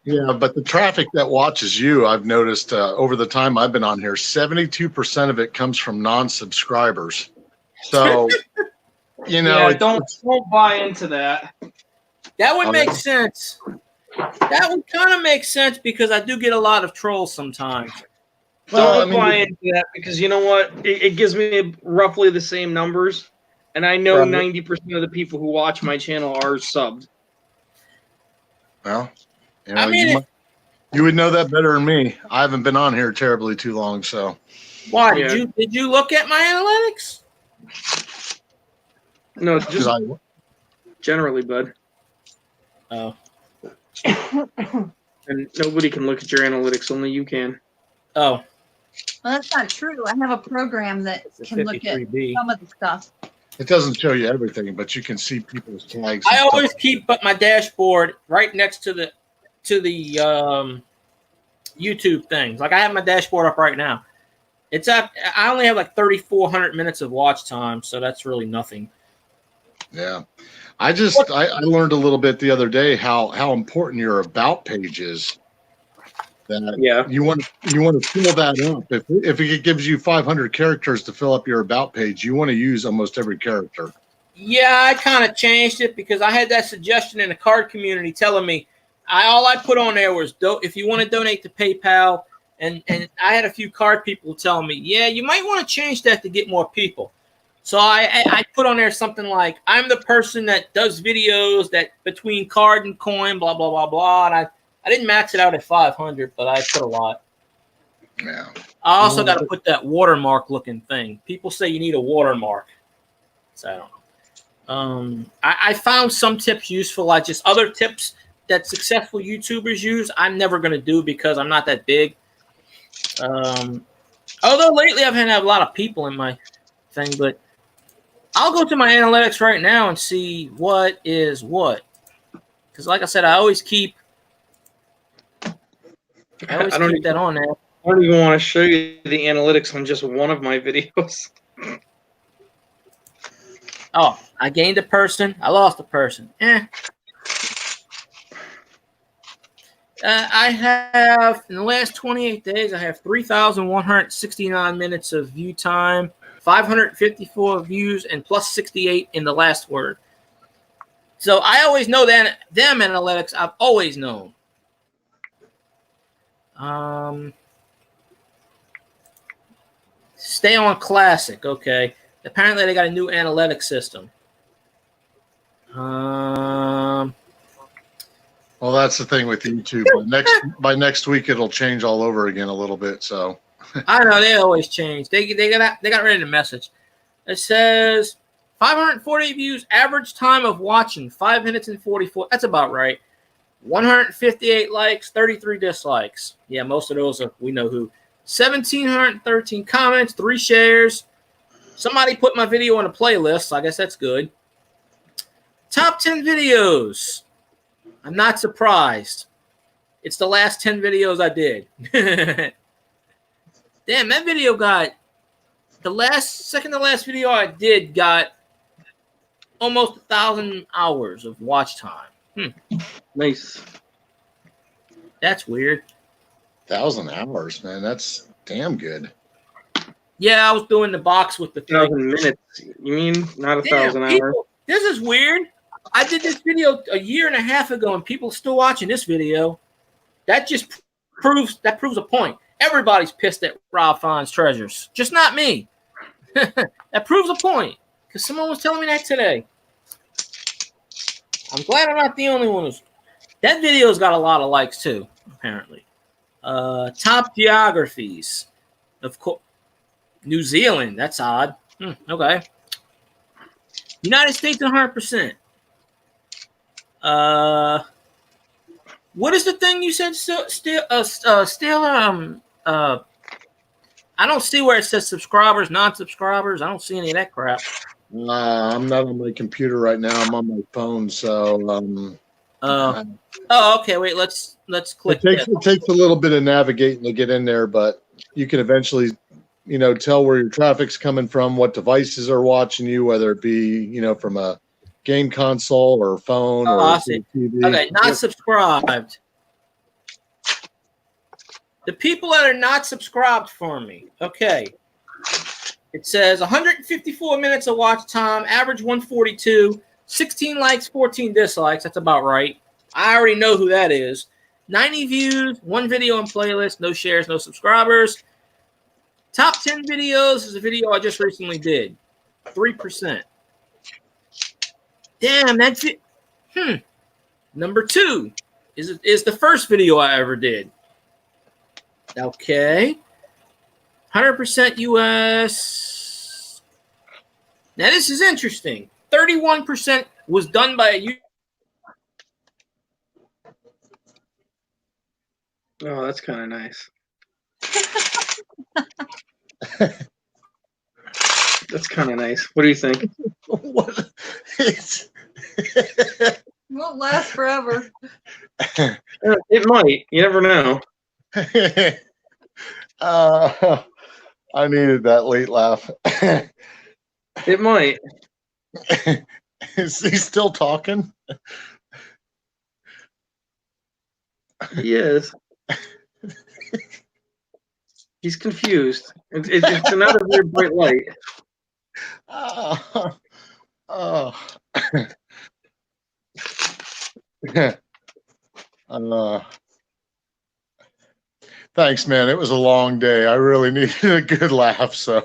Yeah, but the traffic that watches you, I've noticed over the time I've been on here, 72% of it comes from non-subscribers. So, don't buy into that. That would make sense. That would kind of make sense because I do get a lot of trolls sometimes. Don't buy into that because you know what? It gives me roughly the same numbers, and I know 90% of the people who watch my channel are subbed. Well, you would know that better than me. I haven't been on here terribly too long, so. Why did you look at my analytics? No, just generally, bud. Oh. And nobody can look at your analytics, only you can. Oh. Well, that's not true. I have a program that can look at some of the stuff. It doesn't show you everything, but you can see people's tags. I always keep my dashboard right next to the YouTube things. Like I have my dashboard up right now. I only have like 3,400 minutes of watch time, so that's really nothing. Yeah. I learned a little bit the other day how important your about page is. That you want to fill that up. If it gives you 500 characters to fill up your about page, you want to use almost every character. Yeah, I kind of changed it because I had that suggestion in the card community telling me all I put on there was if you want to donate to PayPal, and I had a few card people telling me, yeah, you might want to change that to get more people. So I put on there something like, I'm the person that does videos that between card and coin, blah, blah, blah, blah. And I didn't max it out at 500, but I put a lot. Yeah. I also got to put that watermark looking thing. People say you need a watermark. So I don't know. I found some tips useful. Other tips that successful YouTubers use, I'm never going to do because I'm not that big. Although lately I've had a lot of people in my thing, but I'll go to my analytics right now and see what is what. Because like I said, I always keep that on there. I don't even want to show you the analytics on just one of my videos. Oh, I gained a person. I lost a person. I have, in the last 28 days, I have 3,169 minutes of view time, 554 views, and plus 68 in the last word. So I always know that them analytics. I've always known. Stay on classic. Okay. Apparently they got a new analytics system. Well, that's the thing with YouTube. By next week, it'll change all over again a little bit. So I know they always change. They got rid of the message. It says 548 views, average time of watching 5 minutes and 44. That's about right. 158 likes, 33 dislikes. Yeah, most of those are we know who. 1,713 comments, 3 shares. Somebody put my video on a playlist, so I guess that's good. Top 10 videos. I'm not surprised. It's the last 10 videos I did. Damn, that video got second to last video I did got almost 1,000 hours of watch time. Nice. That's weird. 1,000 hours, man. That's damn good. Yeah, I was doing the box with the 1,000 minutes. You mean not 1,000 hours? This is weird. I did this video a year and a half ago, and people still watching this video. That just proves a point. Everybody's pissed at Rob Fine's treasures, just not me. That proves a point because someone was telling me that today. I'm glad I'm not the only one who's. That video's got a lot of likes too, apparently. Top geographies, of course. New Zealand. That's odd. Okay. United States 100%. What is the thing you said? I don't see where it says subscribers, non-subscribers. I don't see any of that crap. I'm not on my computer right now. I'm on my phone, so. Okay. Wait. Let's click. It takes a little bit of navigating to get in there, but you can eventually, tell where your traffic's coming from, what devices are watching you, whether it be, from a game console or phone or TV. Okay, not subscribed. The people that are not subscribed for me. Okay. It says 154 minutes of watch time, average 142, 16 likes, 14 dislikes. That's about right. I already know who that is. 90 views, 1 video and playlist, no shares, no subscribers. Top 10 videos is a video I just recently did. 3%. Damn, that's it. Number 2 is the first video I ever did. Okay. 100% US. Now this is interesting. 31% was done by a Oh, that's kind of nice. That's kind of nice. What do you think? What? Won't last forever. It might. You never know. I needed that late laugh. It might. Is he still talking? He is. He's confused. It's another weird bright light. Thanks, man. It was a long day. I really needed a good laugh. So,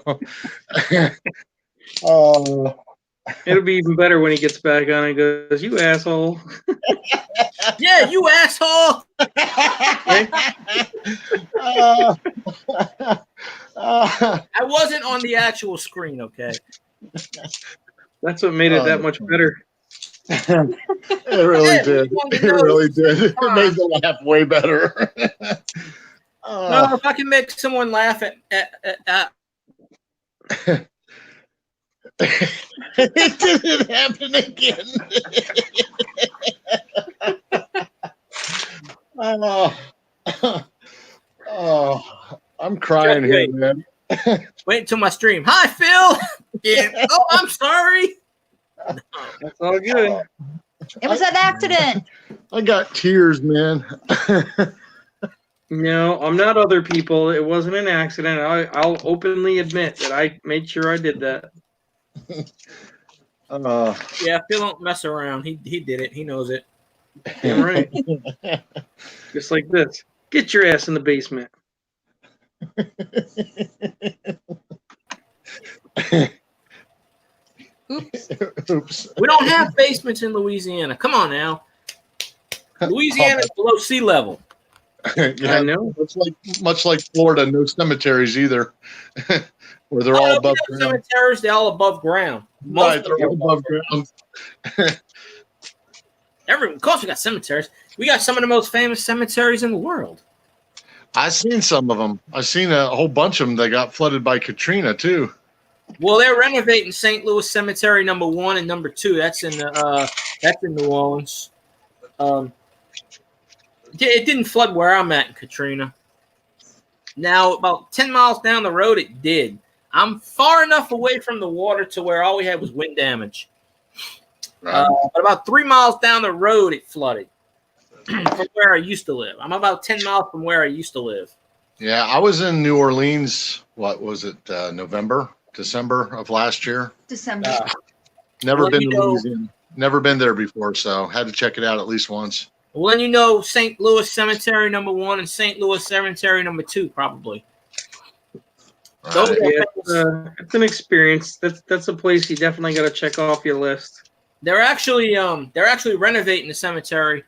it'll be even better when he gets back on and goes, "You asshole." Yeah, you asshole. I wasn't on the actual screen, okay? That's what made it that much better. It really did. It really did. It made the laugh way better. No, if I can make someone laugh at it didn't happen again. I'm crying here, man. Wait until my stream. Hi, Phil. Yeah. Oh, I'm sorry. That's all good. It was an accident. I got tears, man. No, I'm not other people. It wasn't an accident. I'll openly admit that I made sure I did that. Yeah, Phil don't mess around. He did it. He knows it. Damn right. Just like this. Get your ass in the basement. Oops. Oops. We don't have basements in Louisiana. Come on now. Louisiana's below sea level. Yeah, I know. It's much like Florida, no cemeteries either, where they're all above ground. Cemeteries, they're all above ground. Right, they're all above ground. Of course, we got cemeteries. We got some of the most famous cemeteries in the world. I've seen some of them. I've seen a whole bunch of them that got flooded by Katrina too. Well, they're renovating St. Louis Cemetery number 1 and number 2. That's in New Orleans. It didn't flood where I'm at in Katrina. Now, about 10 miles down the road, it did. I'm far enough away from the water to where all we had was wind damage. Right. But about 3 miles down the road, it flooded from where I used to live. I'm about 10 miles from where I used to live. Yeah, I was in New Orleans. What was it? December of last year. December. Never been to Louisiana. Never been there before, so had to check it out at least once. Well, then you know St. Louis Cemetery number 1 and St. Louis Cemetery number 2, probably. Right. It's an experience. That's a place you definitely got to check off your list. They're actually renovating the cemetery.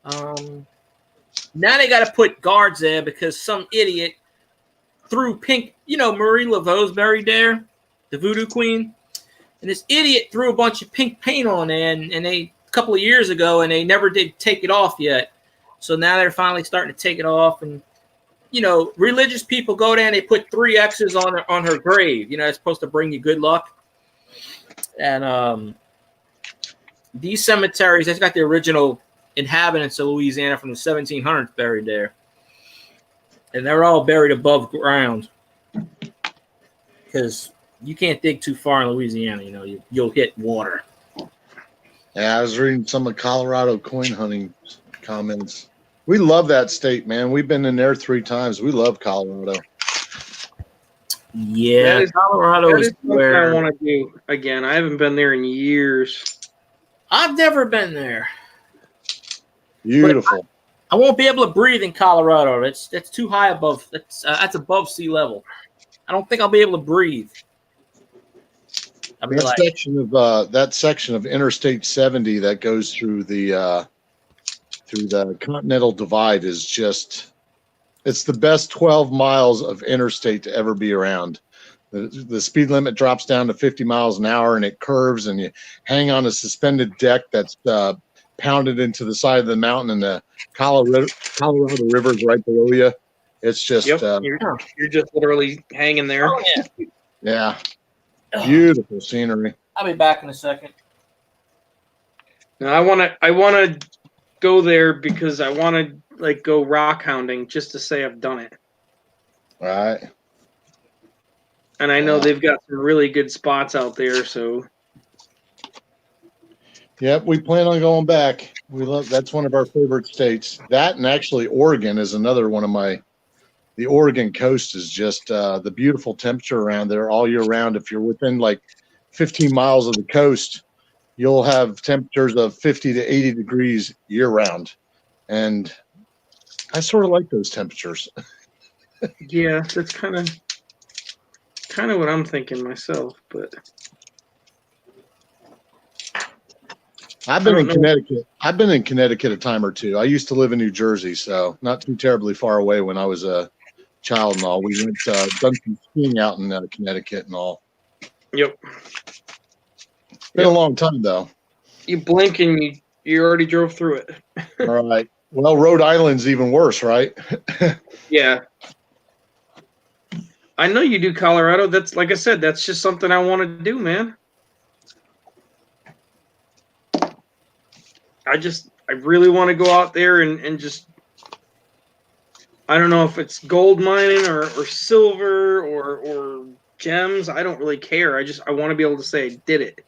Now they got to put guards there because some idiot threw pink. You know, Marie Laveau's buried there, the Voodoo Queen, and this idiot threw a bunch of pink paint on there, and they a couple of years ago, and they never did take it off yet. So now they're finally starting to take it off, and you know, religious people go there and they put 3 X's on her grave. You know, it's supposed to bring you good luck. And these cemeteries, they've got the original inhabitants of Louisiana from the 1700s buried there. And they're all buried above ground because you can't dig too far in Louisiana. You know, you'll hit water. Yeah, I was reading some of Colorado coin hunting comments. We love that state, man. We've been in there 3 times. We love Colorado. Yeah, Colorado is where I want to do again. I haven't been there in years. I've never been there. Beautiful. I won't be able to breathe in Colorado. That's too high above. That's above sea level. I don't think I'll be able to breathe. That section of Interstate 70 that goes through the Continental Divide is just, it's the best 12 miles of interstate to ever be around. The speed limit drops down to 50 miles an hour and it curves and you hang on a suspended deck that's pounded into the side of the mountain and the Colorado River is right below you. It's just you're just literally hanging there. Oh, yeah. Beautiful scenery. I'll be back in a second. Now I wanna go there because I want to go rock hounding just to say I've done it. All right. And I know they've got some really good spots out there. So. Yep, we plan on going back. That's one of our favorite states. That and actually Oregon is another one of the Oregon coast is just the beautiful temperature around there all year round. If you're within 15 miles of the coast, you'll have temperatures of 50 to 80 degrees year round. And I sort of like those temperatures. Yeah, that's kind of what I'm thinking myself, but I've been in Connecticut. I've been in Connecticut a time or two. I used to live in New Jersey, so not too terribly far away when I was a child and all. We went done some skiing out in Connecticut and all. Yep. Been a long time though. You blink and you already drove through it. All right. Well, Rhode Island's even worse, right? Yeah. I know you do Colorado. That's like I said, that's just something I want to do, man. I really want to go out there and just, I don't know if it's gold mining or silver or gems. I don't really care. I want to be able to say I did it.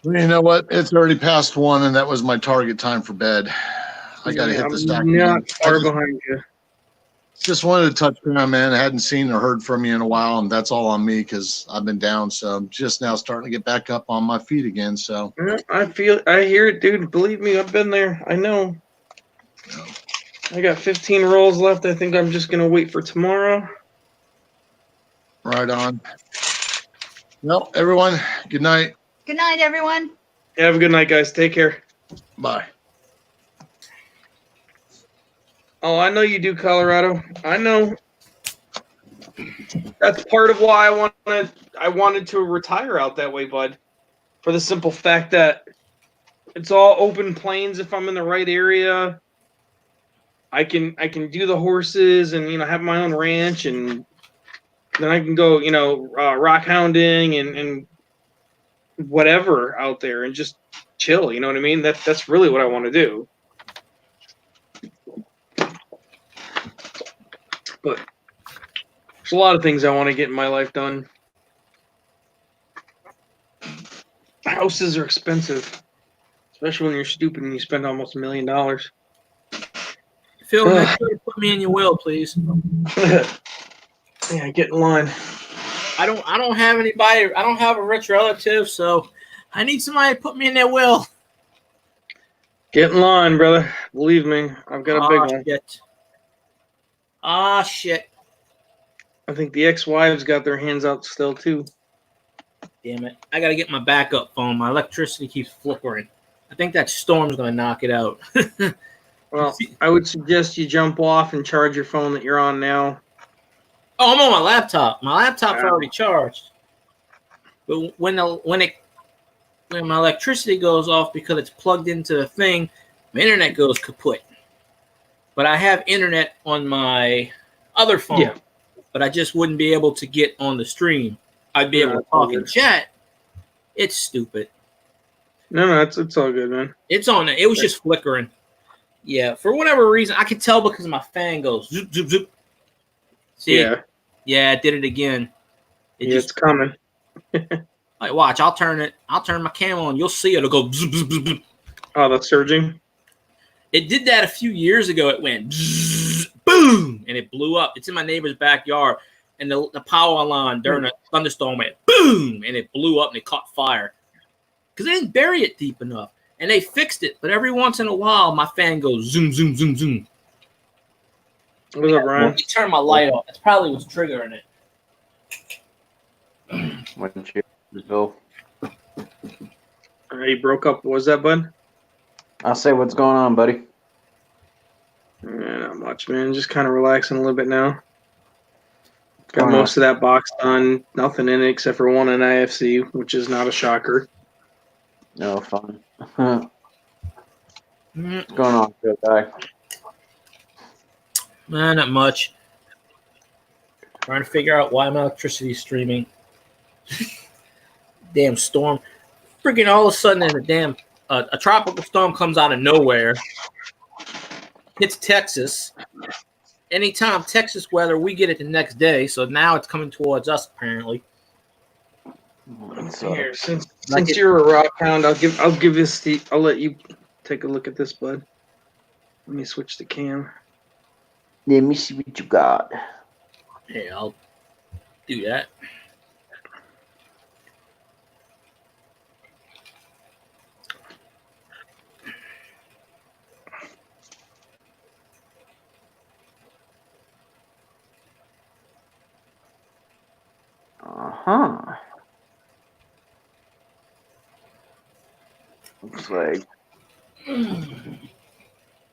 Well, you know what? It's already past 1, and that was my target time for bed. I got to hit the stack. Not far behind you. Just wanted to touch ground, man. I hadn't seen or heard from you in a while, and that's all on me because I've been down. So I'm just now starting to get back up on my feet again. So I hear it, dude. Believe me, I've been there. I know. I got 15 rolls left. I think I'm just gonna wait for tomorrow. Right on. Well, everyone, good night. Good night, everyone. Yeah, have a good night, guys. Take care. Bye. Oh, I know you do, Colorado. I know. That's part of why I wanted to retire out that way, bud. For the simple fact that it's all open plains. If I'm in the right area, I can do the horses and have my own ranch, and then I can go rock hounding and whatever out there and just chill. You know what I mean? That's really what I want to do. But there's a lot of things I want to get in my life done. Houses are expensive, especially when you're stupid and you spend almost $1 million. Phil, make sure you put me in your will, please. Yeah, get in line. I don't have anybody. I don't have a rich relative, so I need somebody to put me in their will. Get in line, brother. Believe me, I've got a big one. Shit. Shit. I think the ex-wives got their hands out still too. Damn it. I got to get my backup phone. My electricity keeps flickering. I think that storm's going to knock it out. Well, I would suggest you jump off and charge your phone that you're on now. Oh, I'm on my laptop. My laptop's already charged. But when my electricity goes off because it's plugged into the thing, my internet goes kaput. But I have internet on my other phone, but I just wouldn't be able to get on the stream. I'd be able to talk and chat. It's stupid. No, it's all good, man. It's on. It was just flickering. Yeah, for whatever reason, I could tell because my fan goes zoop, zoop, zoop. See? Yeah, it did it again. It's coming. Like, watch, I'll turn my cam on. You'll see it'll go zoop, zoop, zoop, zoop. Oh, that's surging. It did that a few years ago. It went bzzz, boom, and it blew up. It's in my neighbor's backyard, and the power line during a thunderstorm went boom, and it blew up and it caught fire because they didn't bury it deep enough. And they fixed it, but every once in a while, my fan goes zoom, zoom, zoom, zoom. What's up, Ryan? Let me turn my light off. That's probably what's triggering it. When cheers, Bill. You broke up. What was that, bud? I'll say what's going on, buddy. Not much, man. Just kind of relaxing a little bit now. Got most of that box done. Nothing in it except for one in IFC, which is not a shocker. No fun. What's going on, good guy? Not much. Trying to figure out why my electricity's streaming. Damn storm. Freaking all of a sudden, a tropical storm comes out of nowhere. Hits Texas. Anytime Texas weather, we get it the next day. So now it's coming towards us, apparently. Here, since you're a rock hound, I'll let you take a look at this, bud. Let me switch the cam. Let me see what you got. Yeah, I'll do that.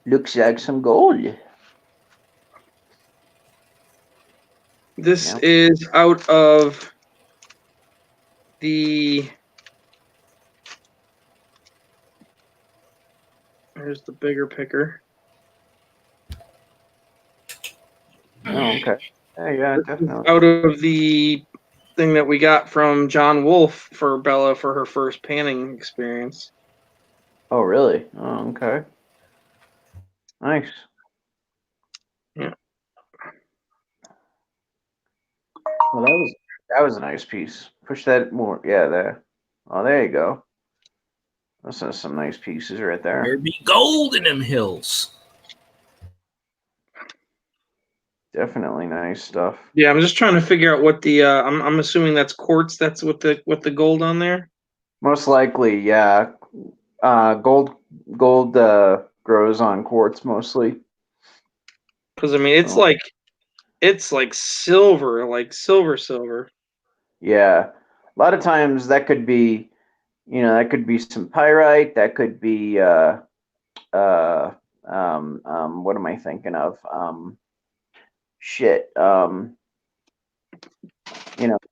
Looks like some gold. This is out of the. There's the bigger picker. Oh, okay. Yeah, definitely. Out of the thing that we got from John Wolfe for Bella for her first panning experience. Oh, really? Oh, okay. Nice. Yeah. Well, that was a nice piece. Push that more. Yeah, there. Oh, there you go. Those are some nice pieces right there. There be gold in them hills. Definitely nice stuff. Yeah, I'm just trying to figure out what the. I'm assuming that's quartz. That's with the gold on there. Most likely, yeah. Gold grows on quartz mostly. Because I mean, it's like silver, silver. Yeah, a lot of times that could be, that could be some pyrite. That could be, what am I thinking of? Shit.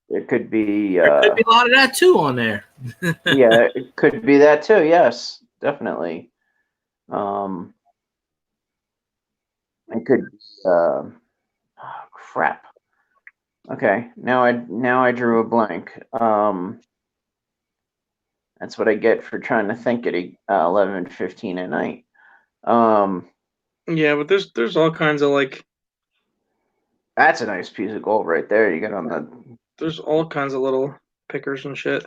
It could be. There could be a lot of that too on there. Yeah, it could be that too. Yes, definitely. It could. Oh, crap. Okay, now I drew a blank. That's what I get for trying to think at 11:15 at night. Yeah, but there's all kinds of like. That's a nice piece of gold right there. You get on the. There's all kinds of little pickers and shit.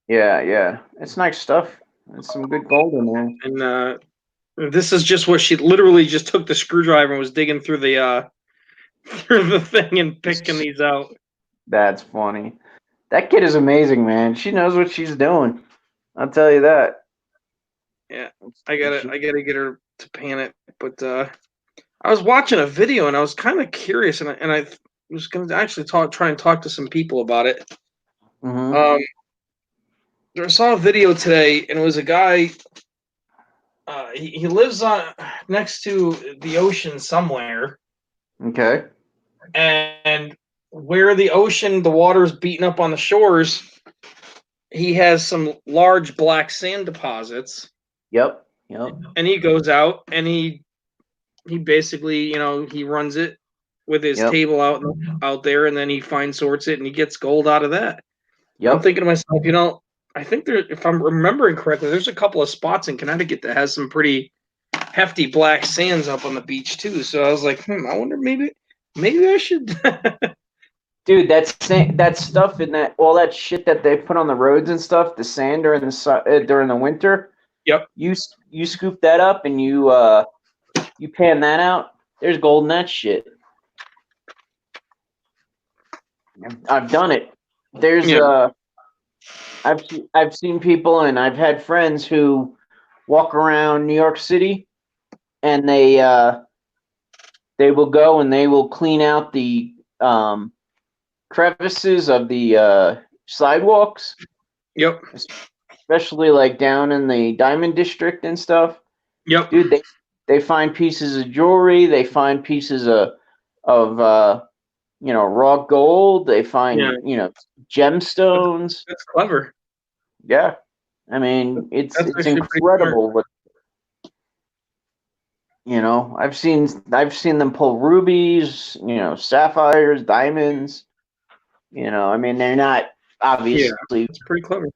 Yeah, it's nice stuff. There's some good gold in there. And this is just what she literally just took the screwdriver and was digging through the thing and picking these out. That's funny. That kid is amazing, man. She knows what she's doing. I'll tell you that. Yeah, I gotta get her to pan it. But I was watching a video and I was kind of curious, and I was gonna actually try and talk to some people about it. Mm-hmm. I saw a video today, and it was a guy. He lives next to the ocean somewhere. Okay. And where the ocean, the water's beating up on the shores, he has some large black sand deposits. Yep. And he goes out and he basically, he runs it with his table out there, and then he fine sorts it and he gets gold out of that. Yep. I'm thinking to myself, I think if I'm remembering correctly, there's a couple of spots in Connecticut that has some pretty hefty black sands up on the beach too. So I was like, I wonder maybe I should. Dude, that stuff in all that shit that they put on the roads and stuff, the sand during the winter. Yep. You scoop that up and you pan that out. There's gold in that shit. I've done it. There's I've seen people and I've had friends who walk around New York City and they will go and they will clean out the crevices of the sidewalks. Yep. Especially like down in the Diamond District and stuff. Yep. Dude, they find pieces of jewelry. They find pieces of raw gold. They find gemstones. That's clever. Yeah, I mean it's incredible. What I've seen them pull rubies. Sapphires, diamonds. I mean they're not obviously. Yeah, it's pretty clever.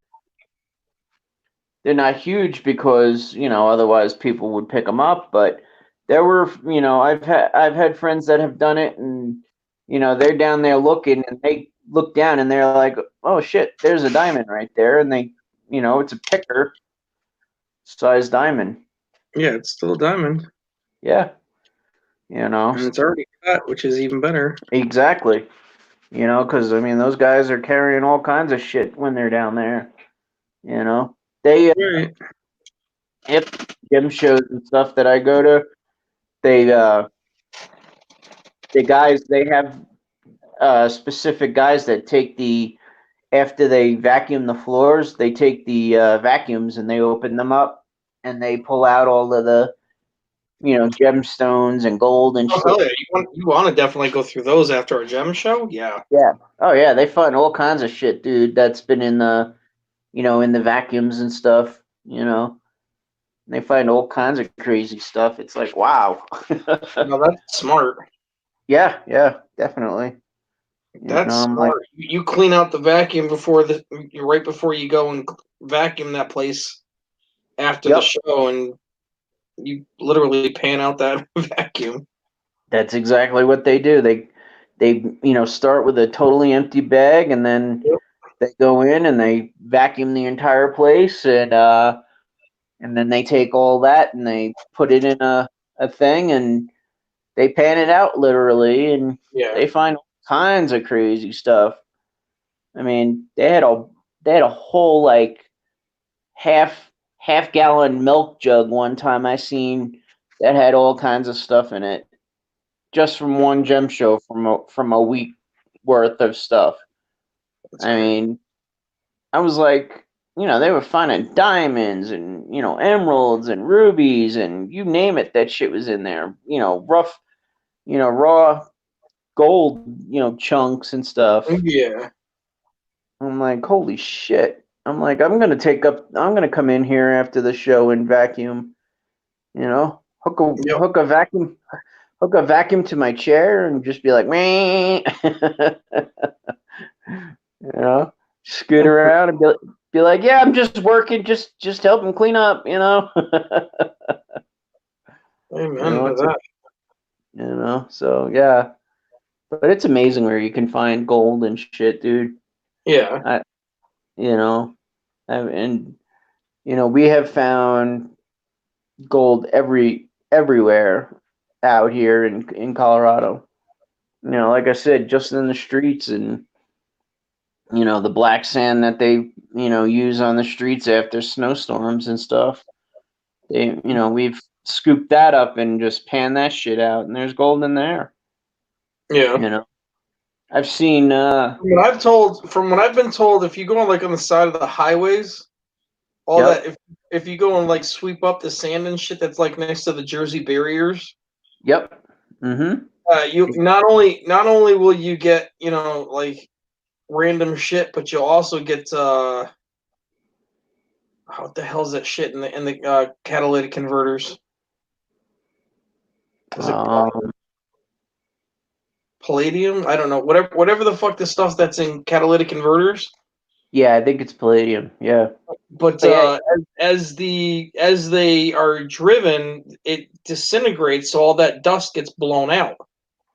They're not huge because otherwise people would pick them up. But there were I've had friends that have done it, and they're down there looking, and they look down and they're like, oh shit, there's a diamond right there, and they it's a picker size diamond. Yeah, it's still a diamond. Yeah, and it's already cut, which is even better. Exactly. Because I mean those guys are carrying all kinds of shit when they're down there. They if gem shows and stuff that I go to, they have specific guys that take after they vacuum the floors, they take the vacuums and they open them up and they pull out all of the gemstones and gold and shit. Yeah. You want to definitely go through those after a gem show? Yeah. Yeah. Oh yeah, they find all kinds of shit, dude, that's been in the in the vacuums and stuff, They find all kinds of crazy stuff. It's like, wow. No, that's smart. Yeah, definitely. That's smart. Like, you clean out the vacuum right before you go and vacuum that place after the show, and you literally pan out that vacuum. That's exactly what they do. They start with a totally empty bag, and then they go in and they vacuum the entire place, and And then they take all that and they put it in a thing and they pan it out literally, and they find all kinds of crazy stuff. I mean, they had a whole like half gallon milk jug one time I seen that had all kinds of stuff in it, just from one gem show from a week worth of stuff. I mean, I was like, they were finding diamonds and emeralds and rubies and you name it, that shit was in there. Rough, raw gold, chunks and stuff. Yeah. I'm like, holy shit. I'm like, I'm gonna come in here after the show and vacuum, hook a vacuum to my chair and just be like, meh. Scoot around and be like, yeah, I'm just working, just helping clean up, Amen to that. So yeah. But it's amazing where you can find gold and shit, dude. Yeah. And we have found gold everywhere out here in Colorado. Like I said, just in the streets and the black sand that they use on the streets after snowstorms and stuff. We've scooped that up and just panned that shit out, and there's gold in there. Yeah. I've seen from what I've been told, if you go on like on the side of the highways, that if you go and like sweep up the sand and shit that's like next to the Jersey barriers. Yep. Mm-hmm. You not only will you get like random shit, but you'll also get what the hell is that shit in the catalytic converters? Is it palladium? I don't know. Whatever the fuck the stuff that's in catalytic converters. Yeah, I think it's palladium. Yeah. But as they are driven, it disintegrates, so all that dust gets blown out.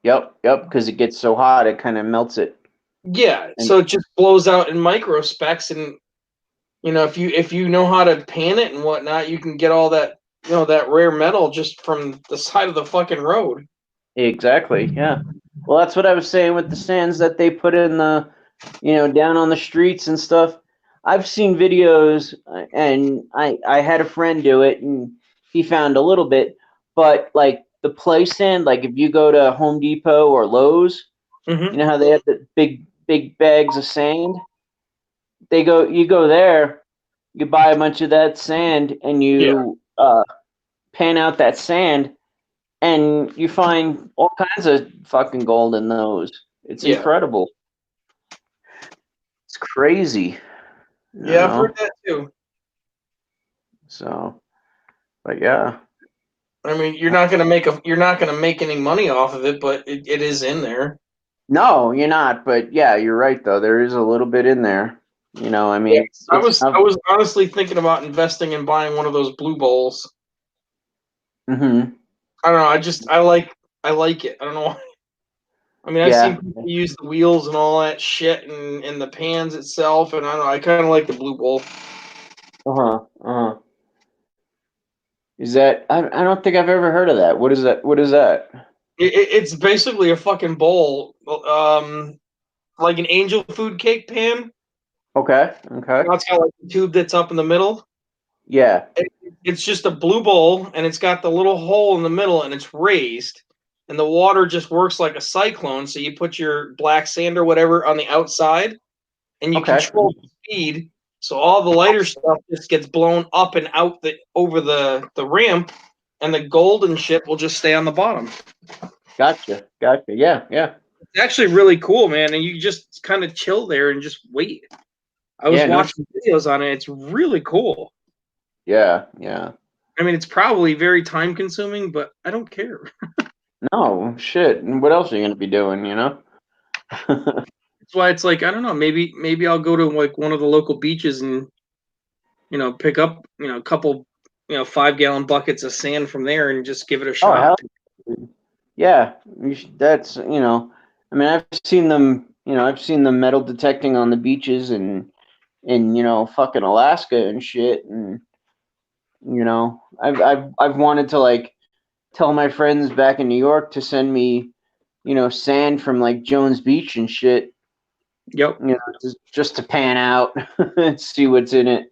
Yep, because it gets so hot, it kind of melts it. Yeah, so it just blows out in micro specs, and if you know how to pan it and whatnot, you can get all that that rare metal just from the side of the fucking road. Exactly. Yeah. Well, that's what I was saying with the sands that they put in the, down on the streets and stuff. I've seen videos, and I had a friend do it, and he found a little bit, but like the play sand, like if you go to Home Depot or Lowe's, Mm-hmm. you know how they have the big bags of sand. You go there, you buy a bunch of that sand, and you pan out that sand, and you find all kinds of fucking gold in those. It's incredible. It's crazy. Yeah, I've heard that too. So, but yeah. I mean, you're not gonna make any money off of it, but it is in there. No, you're not. But yeah, you're right though. There is a little bit in there. I mean, I was honestly thinking about investing and buying one of those blue bowls. Mm-hmm. I don't know. I like it. I don't know why. I mean, I've seen people use the wheels and all that shit and the pans itself, and I don't know. I kind of like the blue bowl. Is that? I don't think I've ever heard of that. What is that? What is that? It's basically a fucking bowl, like an angel food cake pan. Okay. It's got like the tube that's up in the middle. Yeah. It's just a blue bowl, and it's got the little hole in the middle, and it's raised, and the water just works like a cyclone. So you put your black sand or whatever on the outside, and you control the speed. So all the lighter stuff just gets blown up and out over the ramp, and the golden shit will just stay on the bottom. Gotcha. Yeah. It's actually really cool, man, and you just kind of chill there and just wait. I was watching videos on it. It's really cool. Yeah. I mean, it's probably very time consuming, but I don't care. No, shit. And what else are you going to be doing, That's why it's like, I don't know, maybe I'll go to like one of the local beaches and, pick up, a couple, 5-gallon buckets of sand from there and just give it a shot. Yeah. That's, I mean, I've seen them metal detecting on the beaches and in fucking Alaska and shit. And, You know, I've wanted to like tell my friends back in New York to send me, you know, sand from like Jones Beach and shit. Yep. You know, just to pan out and see what's in it.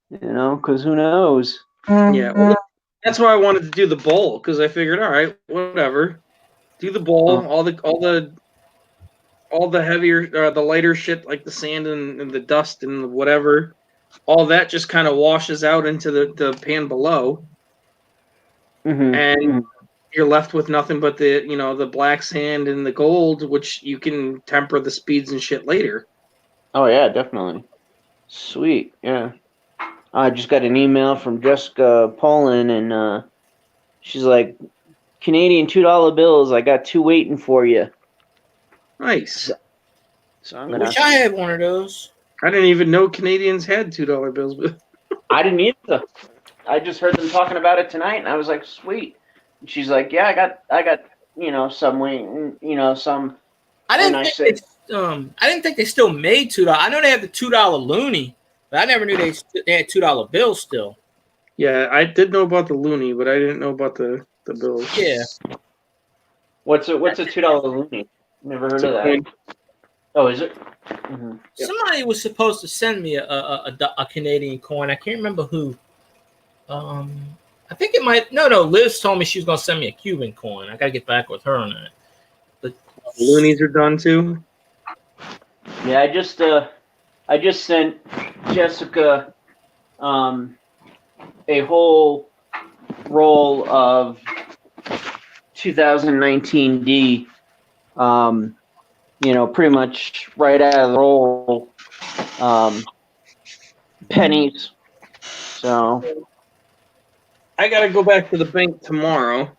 You know, because who knows? Yeah. Well, that's why I wanted to do the bowl, because I figured, all right, whatever, do the bowl, all the heavier, the lighter shit like the sand and the dust and whatever, all that just kind of washes out into the pan below, and you're left with nothing but the black sand and the gold, which you can temper the speeds and shit later. Oh yeah, definitely. Sweet, yeah. I just got an email from Jessica Poland, and she's like, Canadian $2 bills. I got 2 waiting for you. Nice. So I wish I had one of those. I didn't even know Canadians had $2 bills. I didn't either. I just heard them talking about it tonight, and I was like, sweet. And she's like, yeah, I got, you know, some waiting, you know, some. I didn't think they still made $2. I know they have the $2 loony, but I never knew they had $2 bills still. Yeah, I did know about the loony, but I didn't know about the bills. Yeah. What's a $2 loony? Never heard of that. Coin. Oh, is it? Mm-hmm. Yep. Somebody was supposed to send me a Canadian coin. I can't remember who. I think it might. No. Liz told me she was going to send me a Cuban coin. I got to get back with her on that. But loonies are done too. Yeah, I just sent Jessica a whole roll of 2019 D. You know, pretty much right out of the roll, pennies. So I gotta go back to the bank tomorrow,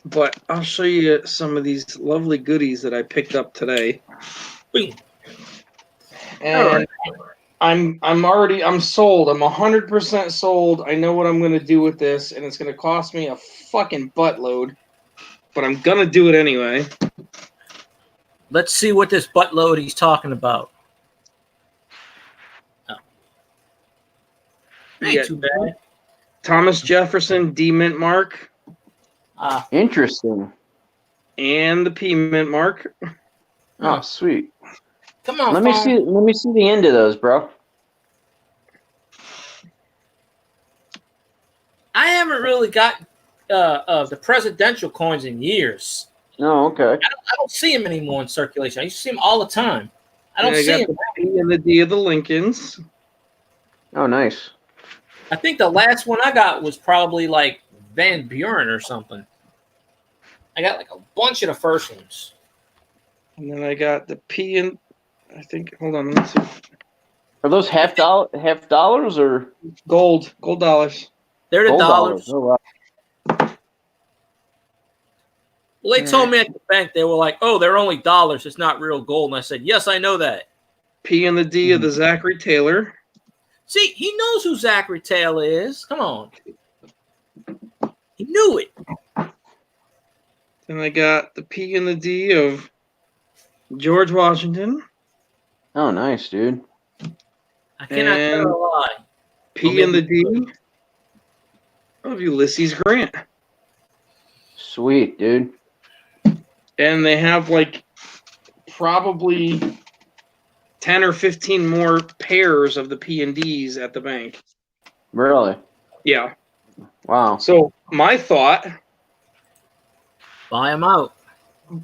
but I'll show you some of these lovely goodies that I picked up today. And I'm sold. I'm 100% sold. I know what I'm gonna do with this, and it's gonna cost me a fucking buttload, but I'm gonna do it anyway. Let's see what this buttload he's talking about. Oh. Ain't too bad. Thomas Jefferson D mint mark. Interesting. And the P mint mark. Oh, sweet. Come on. Let me see the end of those, bro. I haven't really got the presidential coins in years. Oh, okay. I don't see them anymore in circulation. I used to see them all the time. I don't see them. The P and the D of the Lincolns. Oh, nice. I think the last one I got was probably like Van Buren or something. I got like a bunch of the first ones. And then I got the P and I think. Hold on, let's see. Are those half dollars or gold dollars? They're the dollars. Oh, wow. Well, they told me at the bank, they were like, oh, they're only dollars. It's not real gold. And I said, yes, I know that. P and the D of the Zachary Taylor. See, he knows who Zachary Taylor is. Come on. He knew it. Then I got the P and the D of George Washington. Oh, nice, dude. I cannot tell a lie. P and the D of Ulysses Grant. Sweet, dude. And they have like probably 10 or 15 more pairs of the P and Ds at the bank. Really? Yeah. Wow. So my thought. Buy them out.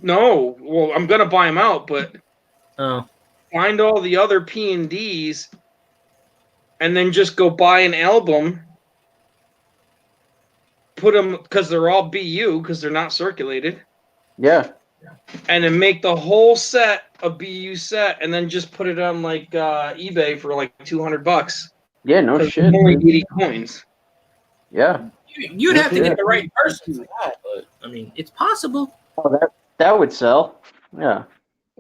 No. Well, I'm going to buy them out, but oh. Find all the other P and Ds and then just go buy an album. Put them, because they're all BU, because they're not circulated. Yeah. And then make the whole set a BU set, and then just put it on like eBay for like $200. Yeah, no shit. Only 80 coins. Yeah. You'd have to get the right person for that, but I mean, it's possible. Oh, that would sell. Yeah.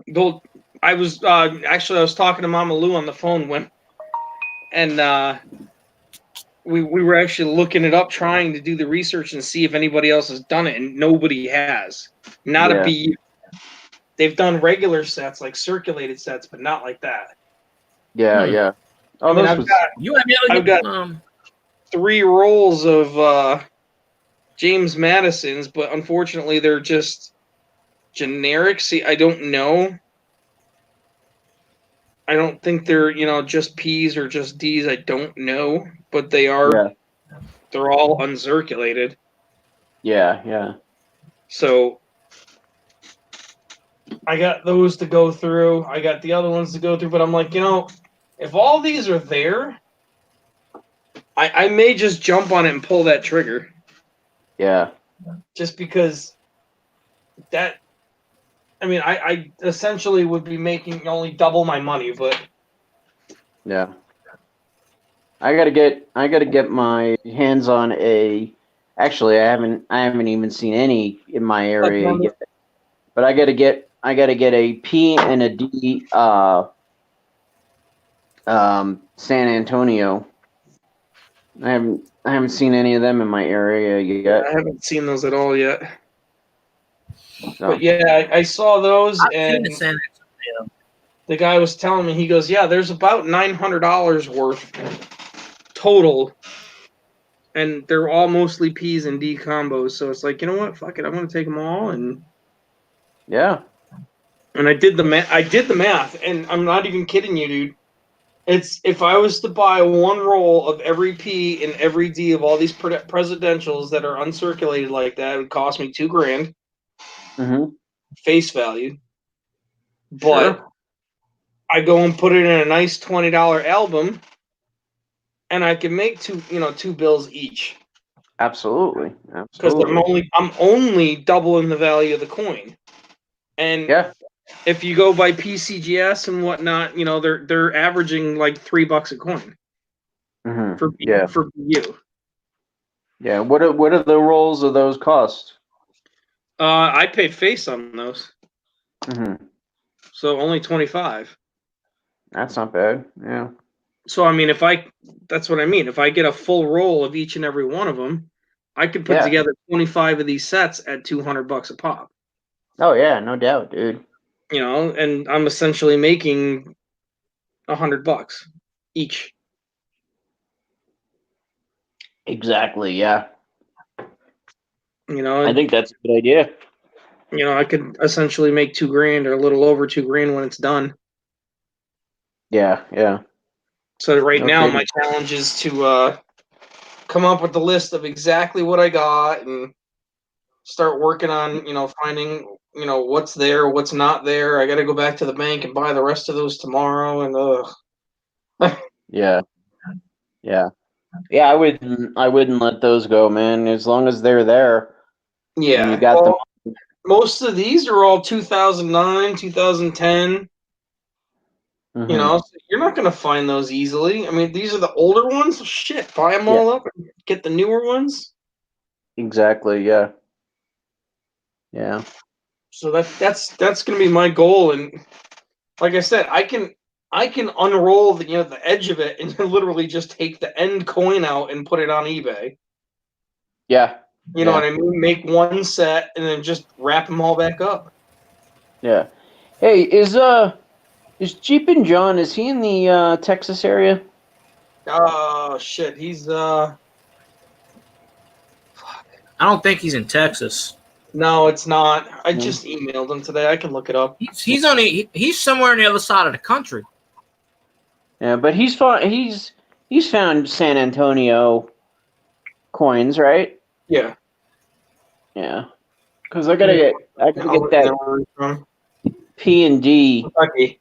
Well, I was actually I was talking to Mama Lou on the phone and we were actually looking it up, trying to do the research and see if anybody else has done it, and nobody has. Not a BU. They've done regular sets, like circulated sets, but not like that. Yeah, yeah. Oh, I mean, I've got 3 rolls of James Madison's, but unfortunately they're just generic. See, I don't know. I don't think they're, just P's or just D's. I don't know, but they are. Yeah. They're all uncirculated. Yeah. So I got those to go through. I got the other ones to go through, but I'm like, if all these are there, I may just jump on it and pull that trigger. Yeah. Just because that, I essentially would be making only double my money, but yeah. I gotta get my hands on a. Actually, I haven't even seen any in my area yet. But I gotta get a P and a D. San Antonio. I haven't seen any of them in my area yet. I haven't seen those at all yet. So. But yeah, I saw those, I've and seen the San Antonio. The guy was telling me, he goes, yeah, there's about $900 worth total, and they're all mostly P's and D combos. So it's like, you know what? Fuck it, I'm gonna take them all, and yeah. And I did the math, and I'm not even kidding you, dude. It's if I was to buy one roll of every P and every D of all these presidentials that are uncirculated like that, it would cost me $2,000 face value. But Sure. I go and put it in a nice $20 album, and I can make two bills each. Absolutely. Because I'm only doubling the value of the coin. And yeah. If you go by PCGS and whatnot, they're averaging like $3 a coin for BU. Yeah. What are the rolls of those cost? I paid face on those, so only 25. That's not bad. Yeah. So that's what I mean. If I get a full roll of each and every one of them, I could put together 25 of these sets at $200 a pop. Oh yeah, no doubt, dude. And I'm essentially making $100 each. Exactly. Yeah. I think that's a good idea. I could essentially make $2,000 or a little over $2,000 when it's done. Yeah. Yeah. So right now, my challenge is to come up with the list of exactly what I got and start working on, finding, what's there, what's not there. I got to go back to the bank and buy the rest of those tomorrow. And yeah. Yeah. Yeah. I wouldn't let those go, man. As long as they're there. Yeah. And you got them. Most of these are all 2009, 2010. So you're not going to find those easily. These are the older ones. Shit, buy them all up and get the newer ones. Exactly. Yeah. Yeah. So that's going to be my goal. And like I said, I can unroll the edge of it and literally just take the end coin out and put it on eBay. Yeah. You know what I mean? Make one set and then just wrap them all back up. Yeah. Hey, is Jeepin' John, is he in the Texas area? Oh shit, he's I don't think he's in Texas. No, it's not. I just emailed him today. I can look it up. He's somewhere on the other side of the country. Yeah, but he's found San Antonio coins, right? Yeah. Yeah. Because I gotta get that P and D. Kentucky.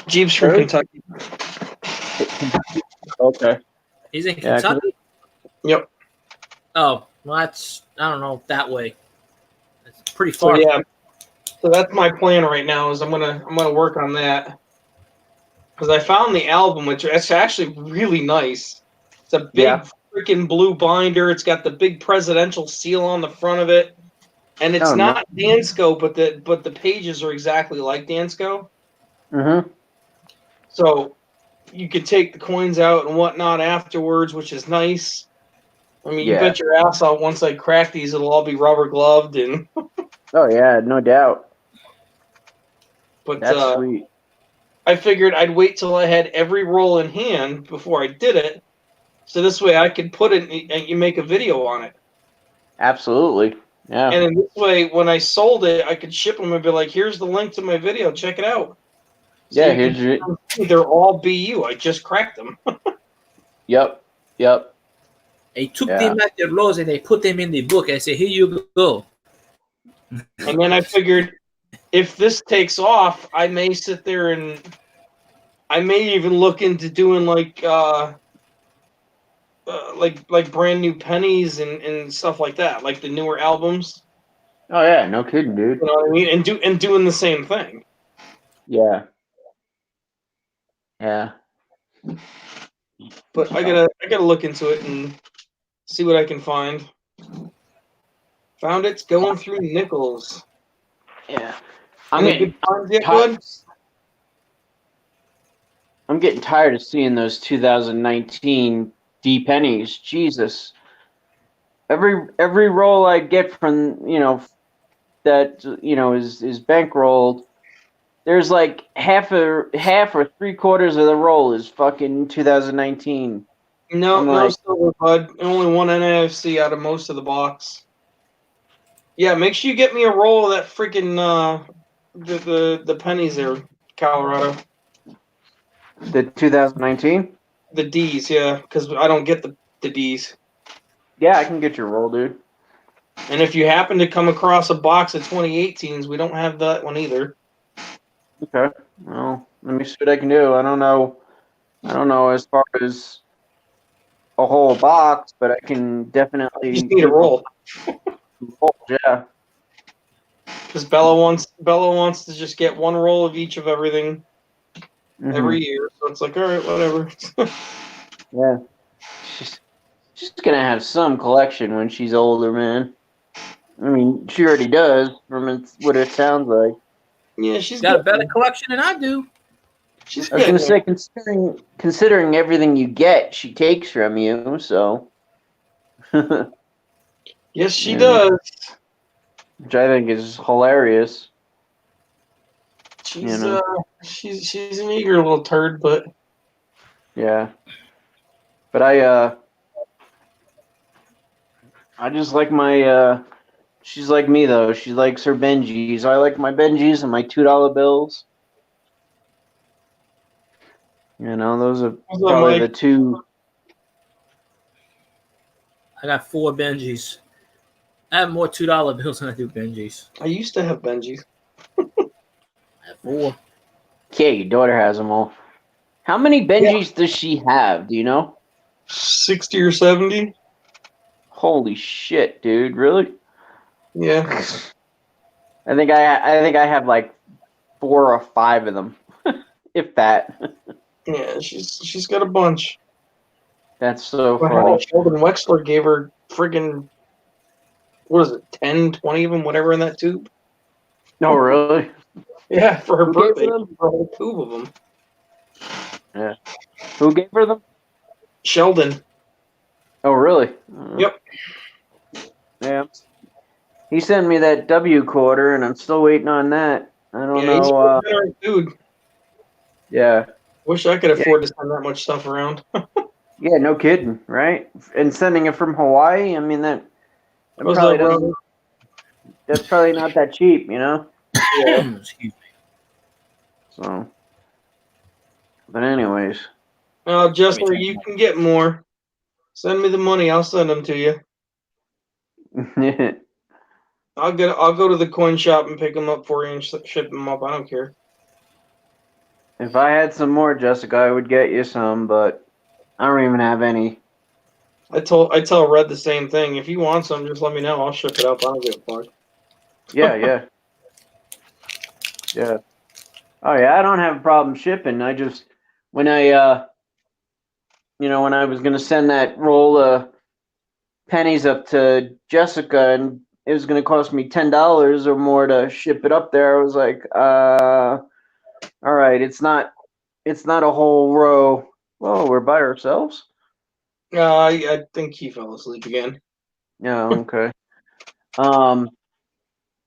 Jeep's from Kentucky. Okay. He's in Kentucky? Yep. Oh, well, that's, I don't know, that way. It's pretty far. So, yeah. So that's my plan right now is I'm gonna work on that. Because I found the album, which is actually really nice. It's a big freaking blue binder. It's got the big presidential seal on the front of it. And it's not Dansco, but the pages are exactly like Dansco. So you could take the coins out and whatnot afterwards, which is nice. You bet your ass out once I crack these, it'll all be rubber gloved and. Oh yeah, no doubt. But that's sweet. I figured I'd wait till I had every roll in hand before I did it, so this way I could put it and you make a video on it. Absolutely. Yeah. And in this way, when I sold it, I could ship them and be like, "Here's the link to my video. Check it out." So Yeah. Here's your. they're all BU. I just cracked them. Yep. They took them at their laws and they put them in the book. I said, "Here you go." And then I figured, if this takes off, I may sit there and I may even look into doing like brand new pennies and stuff like that, like the newer albums. Oh yeah, no kidding, dude. You know what I mean? And doing the same thing. Yeah. But I gotta look into it and see what I can find. Found it's going through nickels. Yeah. Any good finds yet, bud? I'm getting tired of seeing those 2019 D pennies. Jesus. Every roll I get from that is bankrolled, there's like half or 3/4 of the roll is fucking 2019. No silver, bud. Only one NFC out of most of the box. Yeah, make sure you get me a roll of that freaking the pennies there, Colorado. The 2019? The D's, yeah, because I don't get the D's. Yeah, I can get your roll, dude. And if you happen to come across a box of 2018s, we don't have that one either. Okay. Well, let me see what I can do. I don't know as far as a whole box, but I can definitely You just need a roll. Yeah. Because Bella wants to just get one roll of each of everything every year. So it's like, all right, whatever. Yeah. She's gonna have some collection when she's older, man. I mean, she already does from what it sounds like. Yeah, she's got a better collection than I do. I was gonna say, considering everything you get, she takes from you, so. Yes, she does. Which I think is hilarious. She's she's an eager little turd, but yeah. But I just like my she's like me though. She likes her Benjis. I like my Benjis and my $2 bills. Those are probably the two. I got 4 Benjis. I have more $2 bills than I do Benjis. I used to have Benjis. I have 4. Yeah, your daughter has them all. How many Benjis does she have? Do you know? 60 or 70. Holy shit, dude! Really? Yeah. I think I have like 4 or 5 of them, if that. Yeah, she's got a bunch. That's so funny. Sheldon Wexler gave her friggin' what is it, 10, 20 of them, whatever in that tube. No, really? Yeah, for her birthday, for a whole tube of them. Yeah. Who gave her them? Sheldon. Oh, really? Yep. Yeah. He sent me that W quarter, and I'm still waiting on that. I don't know. He's a better dude. Yeah. Wish I could afford to send that much stuff around. Yeah, no kidding, right? And sending it from Hawaii, I mean that's probably not that cheap, Yeah. Excuse me. So, but anyways. Jessler, you can get more. Send me the money. I'll send them to you. I'll go to the coin shop and pick them up for you and ship them up. I don't care. If I had some more, Jessica, I would get you some, but I don't even have any. I tell Red the same thing. If you want some, just let me know. I'll ship it up. I don't give a fuck. Yeah. Yeah. Oh yeah, I don't have a problem shipping. I just when I was gonna send that roll of pennies up to Jessica and it was gonna cost me $10 or more to ship it up there, I was like, all right, it's not a whole row. Whoa, we're by ourselves? I think he fell asleep again. Yeah, okay.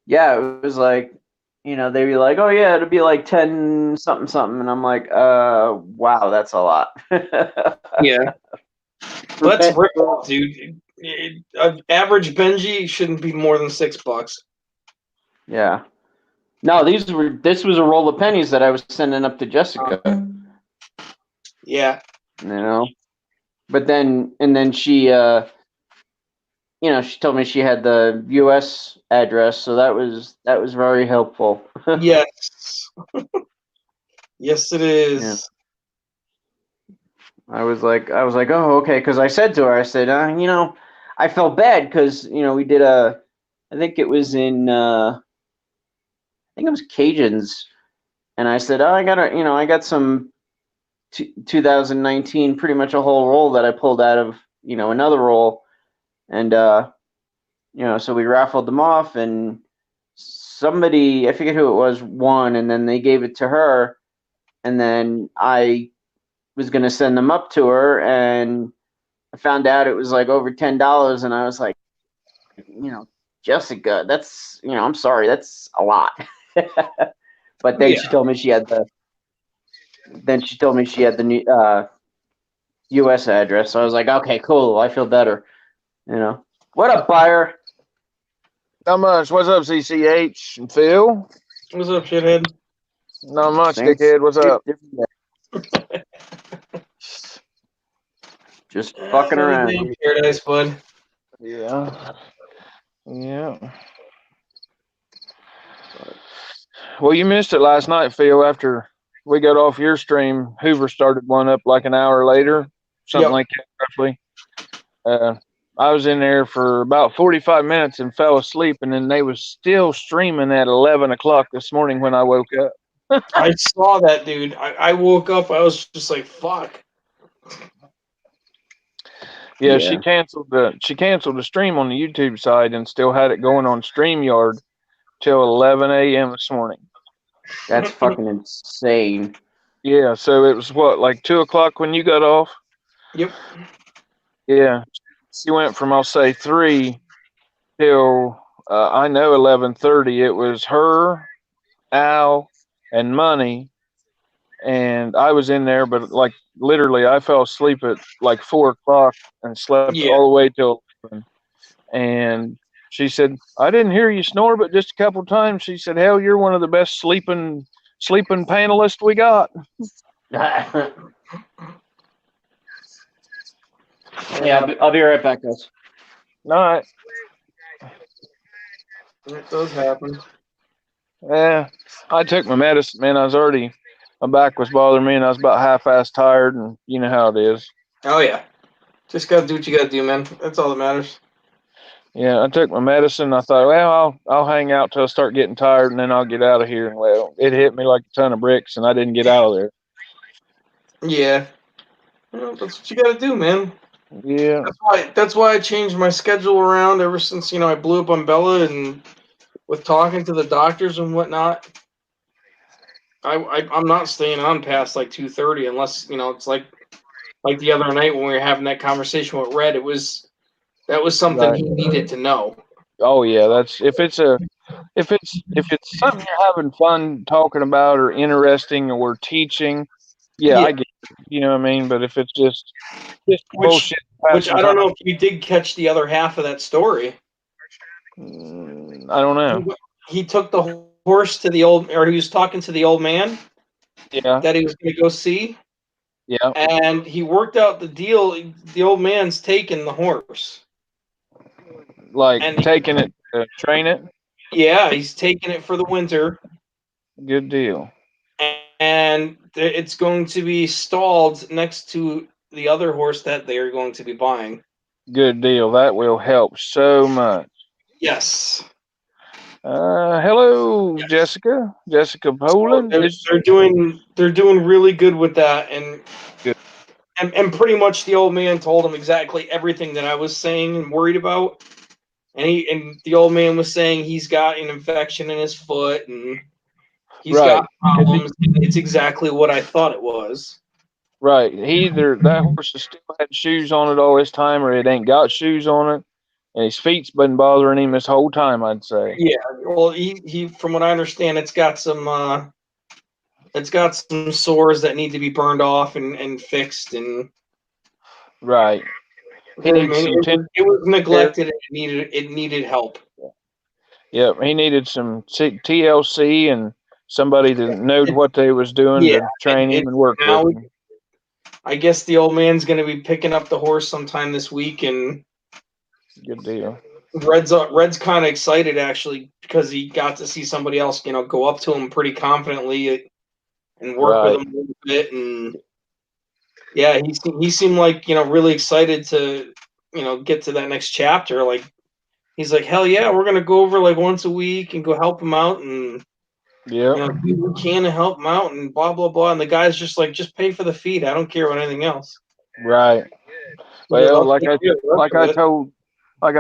Yeah, it was like, they'd be like, "Oh yeah, it'll be like 10 something something," and I'm like, wow, that's a lot. Yeah. Let's rip off, dude. Average Benji shouldn't be more than $6. Yeah. No, this was a roll of pennies that I was sending up to Jessica. Yeah. But then she she told me she had the US address, so that was very helpful. Yes. Yes, it is. Yeah. I was like, oh, okay, because I said to her, I said, I felt bad because we did I think it was in I think it was Cajuns, and I said, oh, I got some 2019, pretty much a whole roll that I pulled out of another roll, and so we raffled them off, and somebody, I forget who it was, won, and then they gave it to her, and then I was going to send them up to her, and I found out it was like over $10, and I was like, Jessica, that's, I'm sorry, that's a lot. But then she told me she had the new US address, so I was like, okay, cool, I feel better. What up, buyer? Not much. What's up, CCH and Phil? What's up, shithead? Not much, dickhead. What's up? Just fucking around. Paradise, bud. Yeah. Yeah. Well, you missed it last night, Phil. After we got off your stream, Hoover started one up like an hour later, something like that, roughly. I was in there for about 45 minutes and fell asleep, and then they was still streaming at 11 o'clock this morning when I woke up. I saw that, dude. I woke up. I was just like, fuck. Yeah, she canceled the stream on the YouTube side and still had it going on StreamYard till 11 a.m. this morning. That's fucking insane. Yeah, so it was like 2 o'clock when you got off? Yep. Yeah, she went from, I'll say, 3 till I know 11:30. It was her, Al, and Money, and I was in there, but like literally, I fell asleep at like 4 o'clock and slept all the way till 11. And she said, I didn't hear you snore, but just a couple times. She said, hell, you're one of the best sleeping panelists we got. Yeah, I'll be right back, guys. All right. It does happen. Yeah, I took my medicine, man. My back was bothering me, and I was about half-assed tired, and you know how it is. Oh, yeah. Just got to do what you got to do, man. That's all that matters. Yeah, I took my medicine. I thought, well, I'll hang out till I start getting tired, and then I'll get out of here. And, well, it hit me like a ton of bricks, and I didn't get out of there. Yeah. Well, that's what you got to do, man. Yeah. That's why I changed my schedule around ever since, I blew up on Bella and with talking to the doctors and whatnot. I'm not staying on past like 2:30 unless, it's like the other night when we were having that conversation with Red. That was something he needed to know. Oh yeah, that's if it's something you're having fun talking about or interesting or teaching, I get it, you know what I mean? But if it's just bullshit, which I don't know if you did catch the other half of that story. I don't know. He took the horse to he was talking to the old man. Yeah. That he was going to go see. Yeah. And he worked out the deal. The old man's taking the horse. Taking it to train it? Yeah, he's taking it for the winter. Good deal. And it's going to be stalled next to the other horse that they are going to be buying. Good deal. That will help so much. Yes. Hello, yes. Jessica Poland. So they're doing really good with that, and pretty much the old man told him exactly everything that I was saying and worried about. And the old man was saying he's got an infection in his foot and he's got problems. It's exactly what I thought it was. Right. Either that horse has still had shoes on it all this time, or it ain't got shoes on it. and his feet's been bothering him this whole time, I'd say. Yeah, well, he from what I understand, it's got some sores that need to be burned off and fixed, and Right. He needs some it was neglected and it needed help. Yep, he needed some TLC and somebody that knowed what they was doing to train him and work with him. I guess the old man's going to be picking up the horse sometime this week, and good deal. Red's kind of excited actually because he got to see somebody else, go up to him pretty confidently and work with him a little bit, and yeah, he seemed like really excited to get to that next chapter. Like he's like, hell yeah, we're gonna go over like once a week and go help him out and do what we can to help him out and blah blah blah. And the guy's just like, just pay for the feed. I don't care about anything else. Right. Well, like I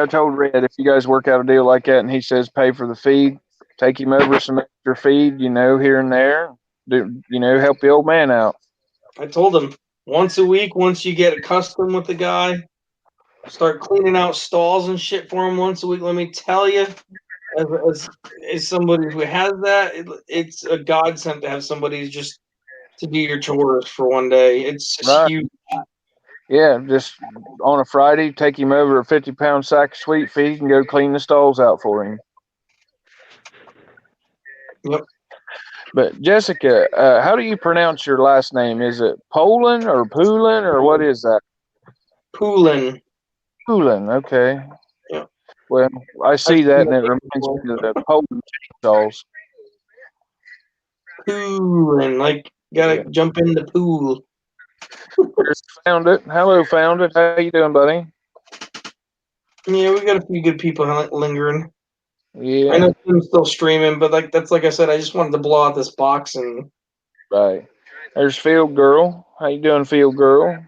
told Red, if you guys work out a deal like that and he says pay for the feed, take him over some extra feed, here and there. Help the old man out. I told him once a week, once you get accustomed with the guy, start cleaning out stalls and shit for him once a week. Let me tell you, as somebody who has that, it's a godsend to have somebody just to do your chores for one day. It's just huge. Yeah, just on a Friday, take him over a 50-pound sack of sweet feed and go clean the stalls out for him. Yep. But Jessica, how do you pronounce your last name? Is it Poland or Poulin or what is that? Poulin. Poulin, okay. Yeah. Well, I see that and it reminds me of the Poland chainsaws. Poulin, like gotta jump in the pool. Found it. Hello, Found It. How you doing, buddy? Yeah, we got a few good people lingering. Yeah. I know Tim's still streaming, but like I said, I just wanted to blow out this box and. Right. There's Field Girl. How you doing, Field Girl?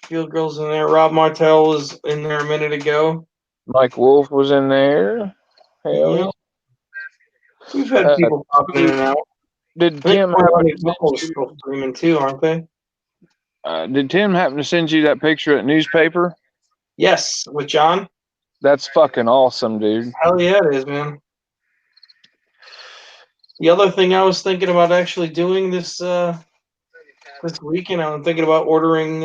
Field Girl's in there. Rob Martell was in there a minute ago. Mike Wolf was in there. Hell yeah. We've had people popping in and out. Did Tim happen to still streaming too, aren't they? Did Tim happen to send you that picture at newspaper? Yes, with John. That's fucking awesome, dude. Hell yeah, it is, man. The other thing I was thinking about actually doing this weekend, I'm thinking about ordering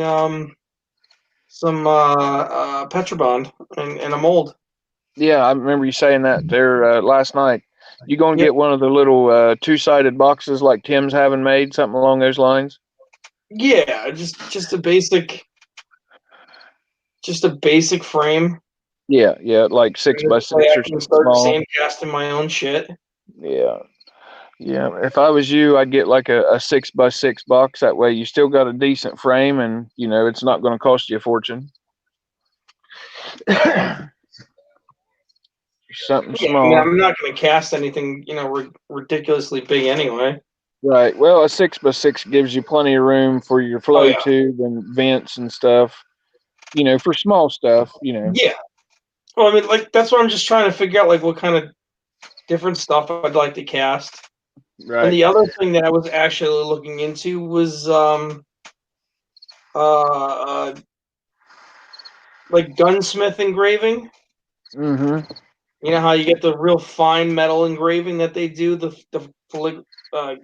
some Petrobond and a mold. Yeah, I remember you saying that there last night. You going to get one of the little two-sided boxes like Tim's having made, something along those lines? Yeah, just a basic frame. Yeah, like 6x6 or something small. Sandcasting my own shit. Yeah. If I was you, I'd get like a 6x6 box. That way, you still got a decent frame, and it's not going to cost you a fortune. Something small. I mean, I'm not going to cast anything, ridiculously big anyway. Right. Well, a 6x6 gives you plenty of room for your flow tube and vents and stuff. For small stuff. Yeah. Well, I mean, like that's what I'm just trying to figure out, like what kind of different stuff I'd like to cast. Right. And the other thing that I was actually looking into was like gunsmith engraving. Mm-hmm. You know how you get the real fine metal engraving that they do, the filigree. I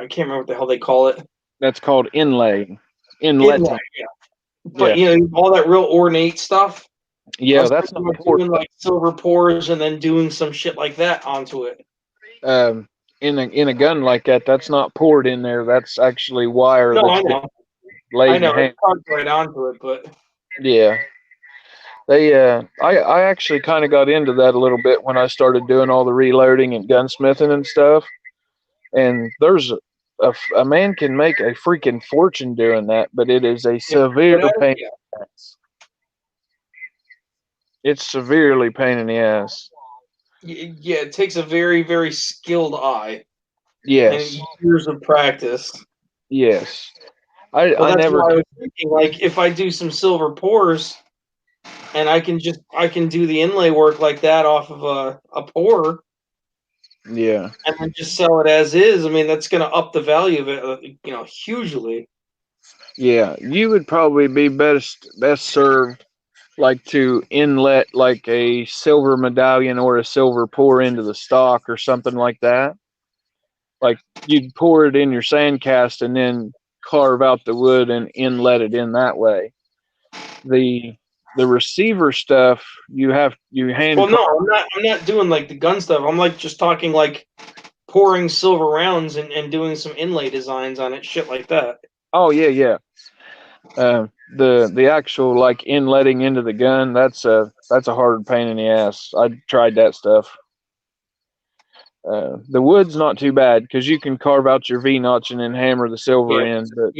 can't remember what the hell they call it. That's called inlay. Inletting. Yeah. But all that real ornate stuff. Yeah, that's not doing like silver pours and then doing some shit like that onto it. In a gun like that, that's not poured in there. That's actually wire. No, that's I know. It's carved right onto it, but yeah. They I actually kind of got into that a little bit when I started doing all the reloading and gunsmithing and stuff. And there's a man can make a freaking fortune doing that, but it is a severe pain in the ass. It's severely pain in the ass. Yeah, it takes a very, very skilled eye. Yes. And years of practice. Yes. I never. Why I was thinking, like, if I do some silver pours, and I can do the inlay work like that off of a pour. Yeah. And then just sell it as is. I mean, that's going to up the value of it, hugely. Yeah, you would probably be best served like to inlet like a silver medallion or a silver pour into the stock or something like that. Like you'd pour it in your sand cast and then carve out the wood and inlet it in that way. The receiver stuff you hand Well, no, I'm not doing like the gun stuff. I'm like just talking like pouring silver rounds and doing some inlay designs on it, shit like that. Oh yeah. The actual like inletting into the gun, that's a hard pain in the ass. I tried that stuff. The wood's not too bad because you can carve out your V notch and then hammer the silver in. But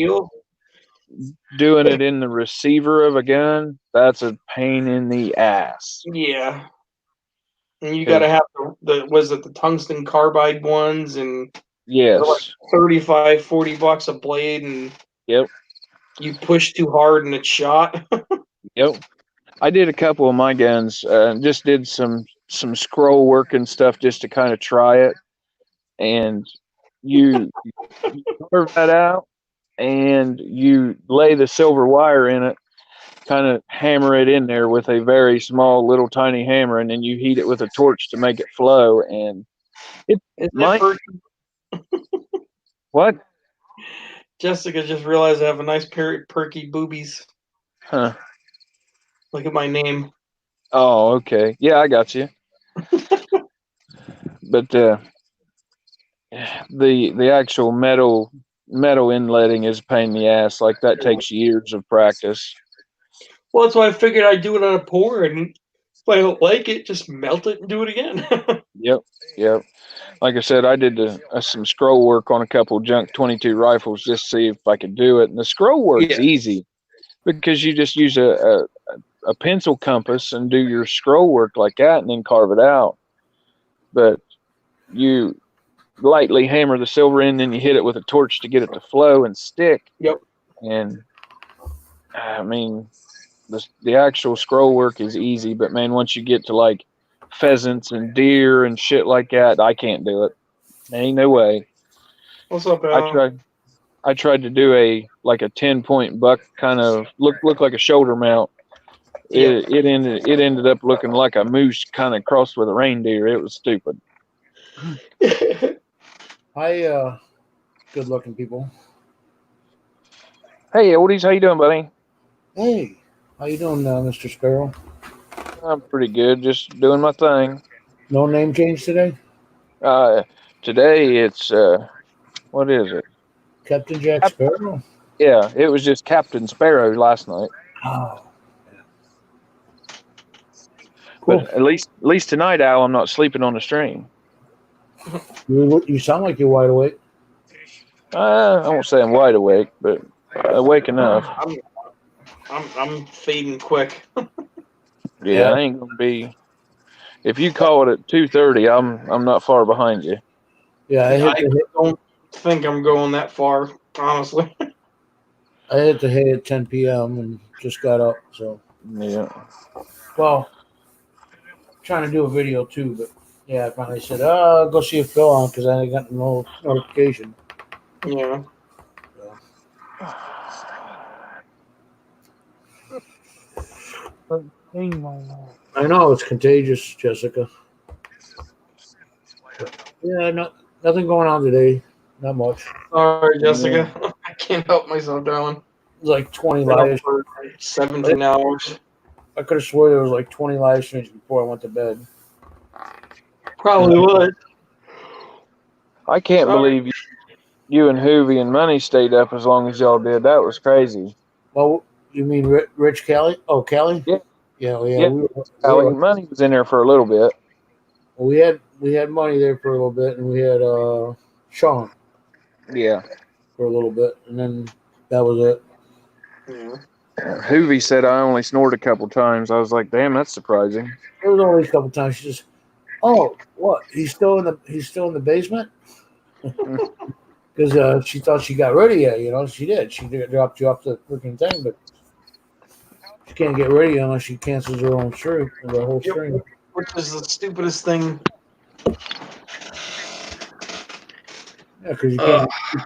doing it in the receiver of a gun, that's a pain in the ass. Yeah. And you got to have the tungsten carbide ones, and yes, like $35-$40 a blade, and yep, you push too hard and it's shot. Yep. I did a couple of my guns. Just did some scroll work and stuff just to kind of try it. And you carve that out, and you lay the silver wire in it. Kind of hammer it in there with a very small, little, tiny hammer, and then you heat it with a torch to make it flow. And it might. What? Jessica just realized I have a nice perky boobies. Huh. Look at my name. Oh, okay. Yeah, I got you. But the actual metal inletting is a pain in the ass. Like that takes years of practice. Well, that's why I figured I'd do it on a pour, and if I don't like it, just melt it and do it again. Yep. Like I said, I did some scroll work on a couple of junk 22 rifles just to see if I could do it. And the scroll work's easy because you just use a pencil compass and do your scroll work like that and then carve it out. But you lightly hammer the silver in, then you hit it with a torch to get it to flow and stick. Yep. And I mean, the actual scroll work is easy, but man, once you get to like pheasants and deer and shit like that, I can't do it. Ain't no way. What's up, Al? I tried to do a 10-point buck kind of look like a shoulder mount. It ended up looking like a moose kind of crossed with a reindeer. It was stupid. Hi, good looking people. Hey, oldies, how you doing, buddy? Hey, how you doing, Mr. Sparrow? I'm pretty good, just doing my thing. No name change today? Today it's what is it? Captain Jack Sparrow? Yeah, it was just Captain Sparrow last night. Oh. Yeah. Cool. But at least tonight, Al, I'm not sleeping on the stream. You sound like you're wide awake. I won't say I'm wide awake, but awake enough. I'm fading quick. Yeah, I ain't gonna be. If you call it at 2:30, I'm not far behind you. Yeah, I don't think I'm going that far, honestly. I hit the hay at 10 p.m. and just got up. So yeah. Well, trying to do a video too, but yeah, I finally said, "I'll go see if Phil on," because I got no notification. Yeah. I know it's contagious, Jessica. Yeah, nothing going on today. Not much. Sorry, Jessica. Yeah. I can't help myself, darling. It was like 20 live for 17 hours. I could have swore there was like 20 live streams before I went to bed. Probably would. I can't believe you and Hoovy and Money stayed up as long as y'all did. That was crazy. Well, you mean Rich Kelly? Oh, Kelly? Yeah. Yeah. Money was in there for a little bit. Well, we had Money there for a little bit, and we had Sean. Yeah. For a little bit, and then that was it. Yeah. Hoovy said I only snored a couple times. I was like, damn, that's surprising. It was only a couple times. She just, oh, what? He's still in the basement? Because she thought she got rid of you. You know, she did. She dropped you off the freaking thing, but she can't get rid of you unless she cancels her own stream, the whole stream. Which is the stupidest thing. Yeah, because you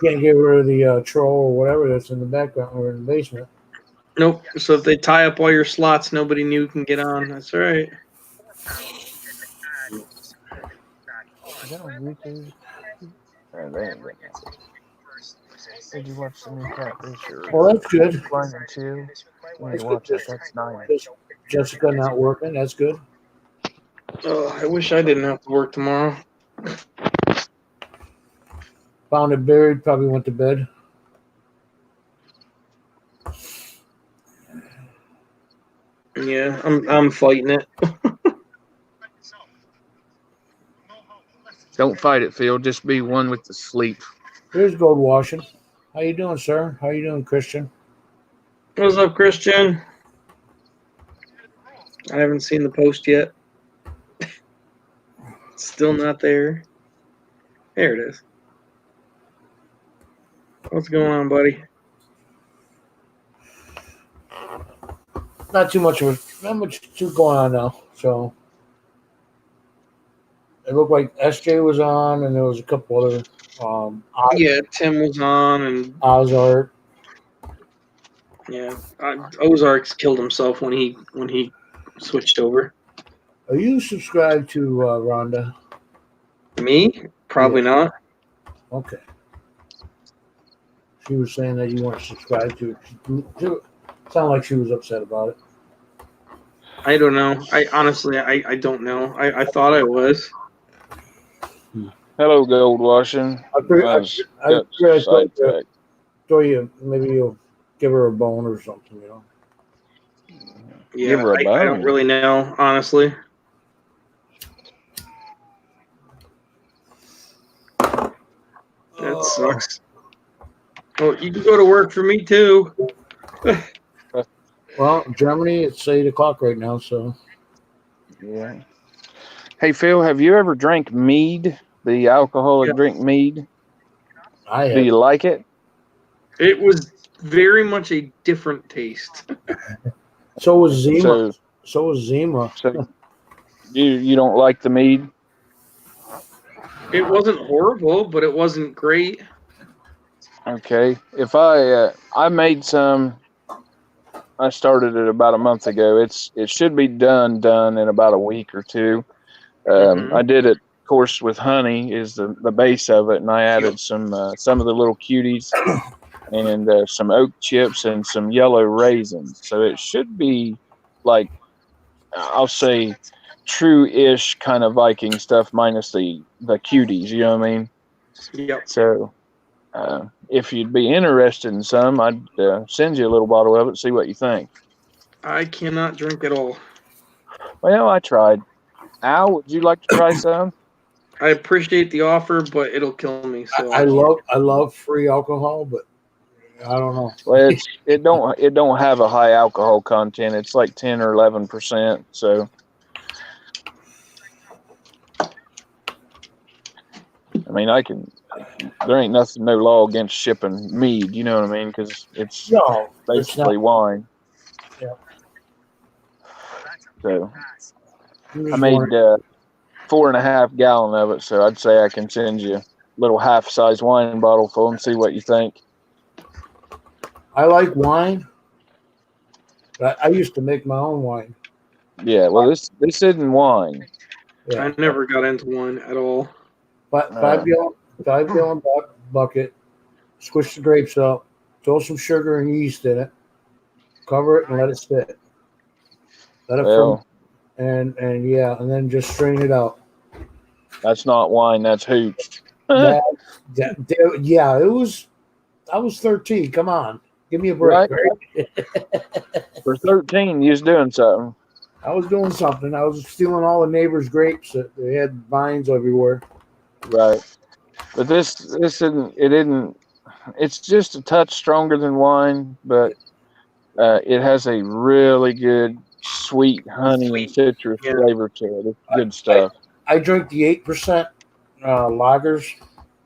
can't get rid of the troll or whatever that's in the background or in the basement. Nope. So if they tie up all your slots, nobody new can get on. That's all right. Is that on YouTube? They ain't getting that. Did you watch the new Catfish or Well, that's good. Blind and Chill? You need That's to watch good. that. That's nice. Jessica not working. That's good. Oh, I wish I didn't have to work tomorrow. Found it buried. Probably went to bed. Yeah, I'm fighting it. Don't fight it, Phil. Just be one with the sleep. Here's Gold Washing. How you doing, sir? How you doing, Christian? What's up, Christian? I haven't seen the post yet. Still not there. There it is. What's going on, buddy? Not much going on now. So it looked like SJ was on, and there was a couple other. Yeah, Tim was on, and Ozark. Yeah, Ozark's killed himself when he switched over. Are you subscribed to Rhonda? Me? Probably not. Okay. She was saying that you weren't subscribed to it. Sounded like she was upset about it. I don't know. I honestly don't know. I thought I was. Hello, Gold Washing. I throw you. Maybe you'll give her a bone or something, you know. Yeah, Give her a bone. I don't really know, honestly. That sucks. Well, you can go to work for me too. Well, Germany, it's 8 o'clock right now, so. Yeah. Hey, Phil, have you ever drank mead? The alcoholic drink mead? I have. Do you like it? It was very much a different taste. So was Zima. So was Zima. So you don't like the mead? It wasn't horrible, but it wasn't great. Okay. If I made some, I started it about a month ago. It should be done in about a week or two. I did it, of course, with honey is the base of it, and I added some of the little cuties and some oak chips and some yellow raisins. So it should be like, I'll say, true-ish kind of Viking stuff minus the cuties. You know what I mean? Yep. So if you'd be interested in some, I'd send you a little bottle of it. See what you think. I cannot drink at all. Well, I tried. Al, would you like to try some? I appreciate the offer, but it'll kill me. So I love free alcohol, but I don't know. Well, it don't have a high alcohol content. It's like 10 or 11%. So, I mean, there ain't no law against shipping mead. You know what I mean? Because it's basically wine. Yeah. So, I made 4.5 gallon of it. So I'd say I can send you a little half-size wine bottle full and see what you think. I like wine. But I used to make my own wine. Yeah, well, this isn't wine. Yeah. I never got into wine at all. But 5 gallon bucket, squish the grapes up, throw some sugar and yeast in it, cover it and let it sit. Let it ferment, and then just strain it out. That's not wine. That's hooch. Yeah, it was. I was 13. Come on, give me a break. Right? For 13, you was doing something. I was doing something. I was stealing all the neighbors' grapes. They had vines everywhere. Right, but this isn't. It isn't. It's just a touch stronger than wine, but it has a really good sweet honey and citrus flavor to it. It's good stuff. I drink the 8% lagers,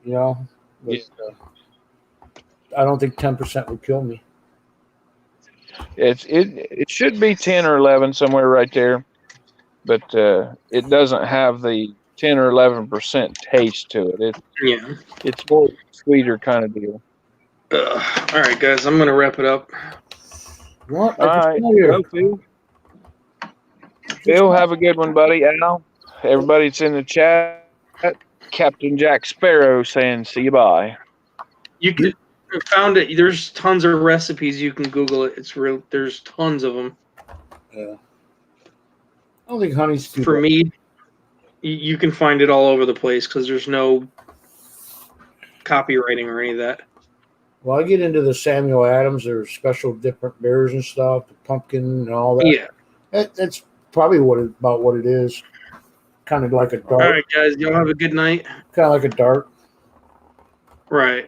you know. But, I don't think 10% would kill me. It should be 10 or 11 somewhere right there, but it doesn't have the 10 or 11% taste to it. It's more sweeter kind of deal. All right, guys, I'm gonna wrap it up. What? All right, go, Phil. Phil, have a good one, buddy. Al, everybody's in the chat. Captain Jack Sparrow saying, "See you bye." You can found it. There's tons of recipes. You can Google it. It's real. There's tons of them. Yeah. I don't think honey's too For bad. me, you can find it all over the place because there's no copywriting or any of that. Well, I get into the Samuel Adams. There's special different beers and stuff, the pumpkin and all that. Yeah. That's probably about what it is. Kind of like a dart. All right, guys. Y'all have a good night. Kind of like a dart. Right.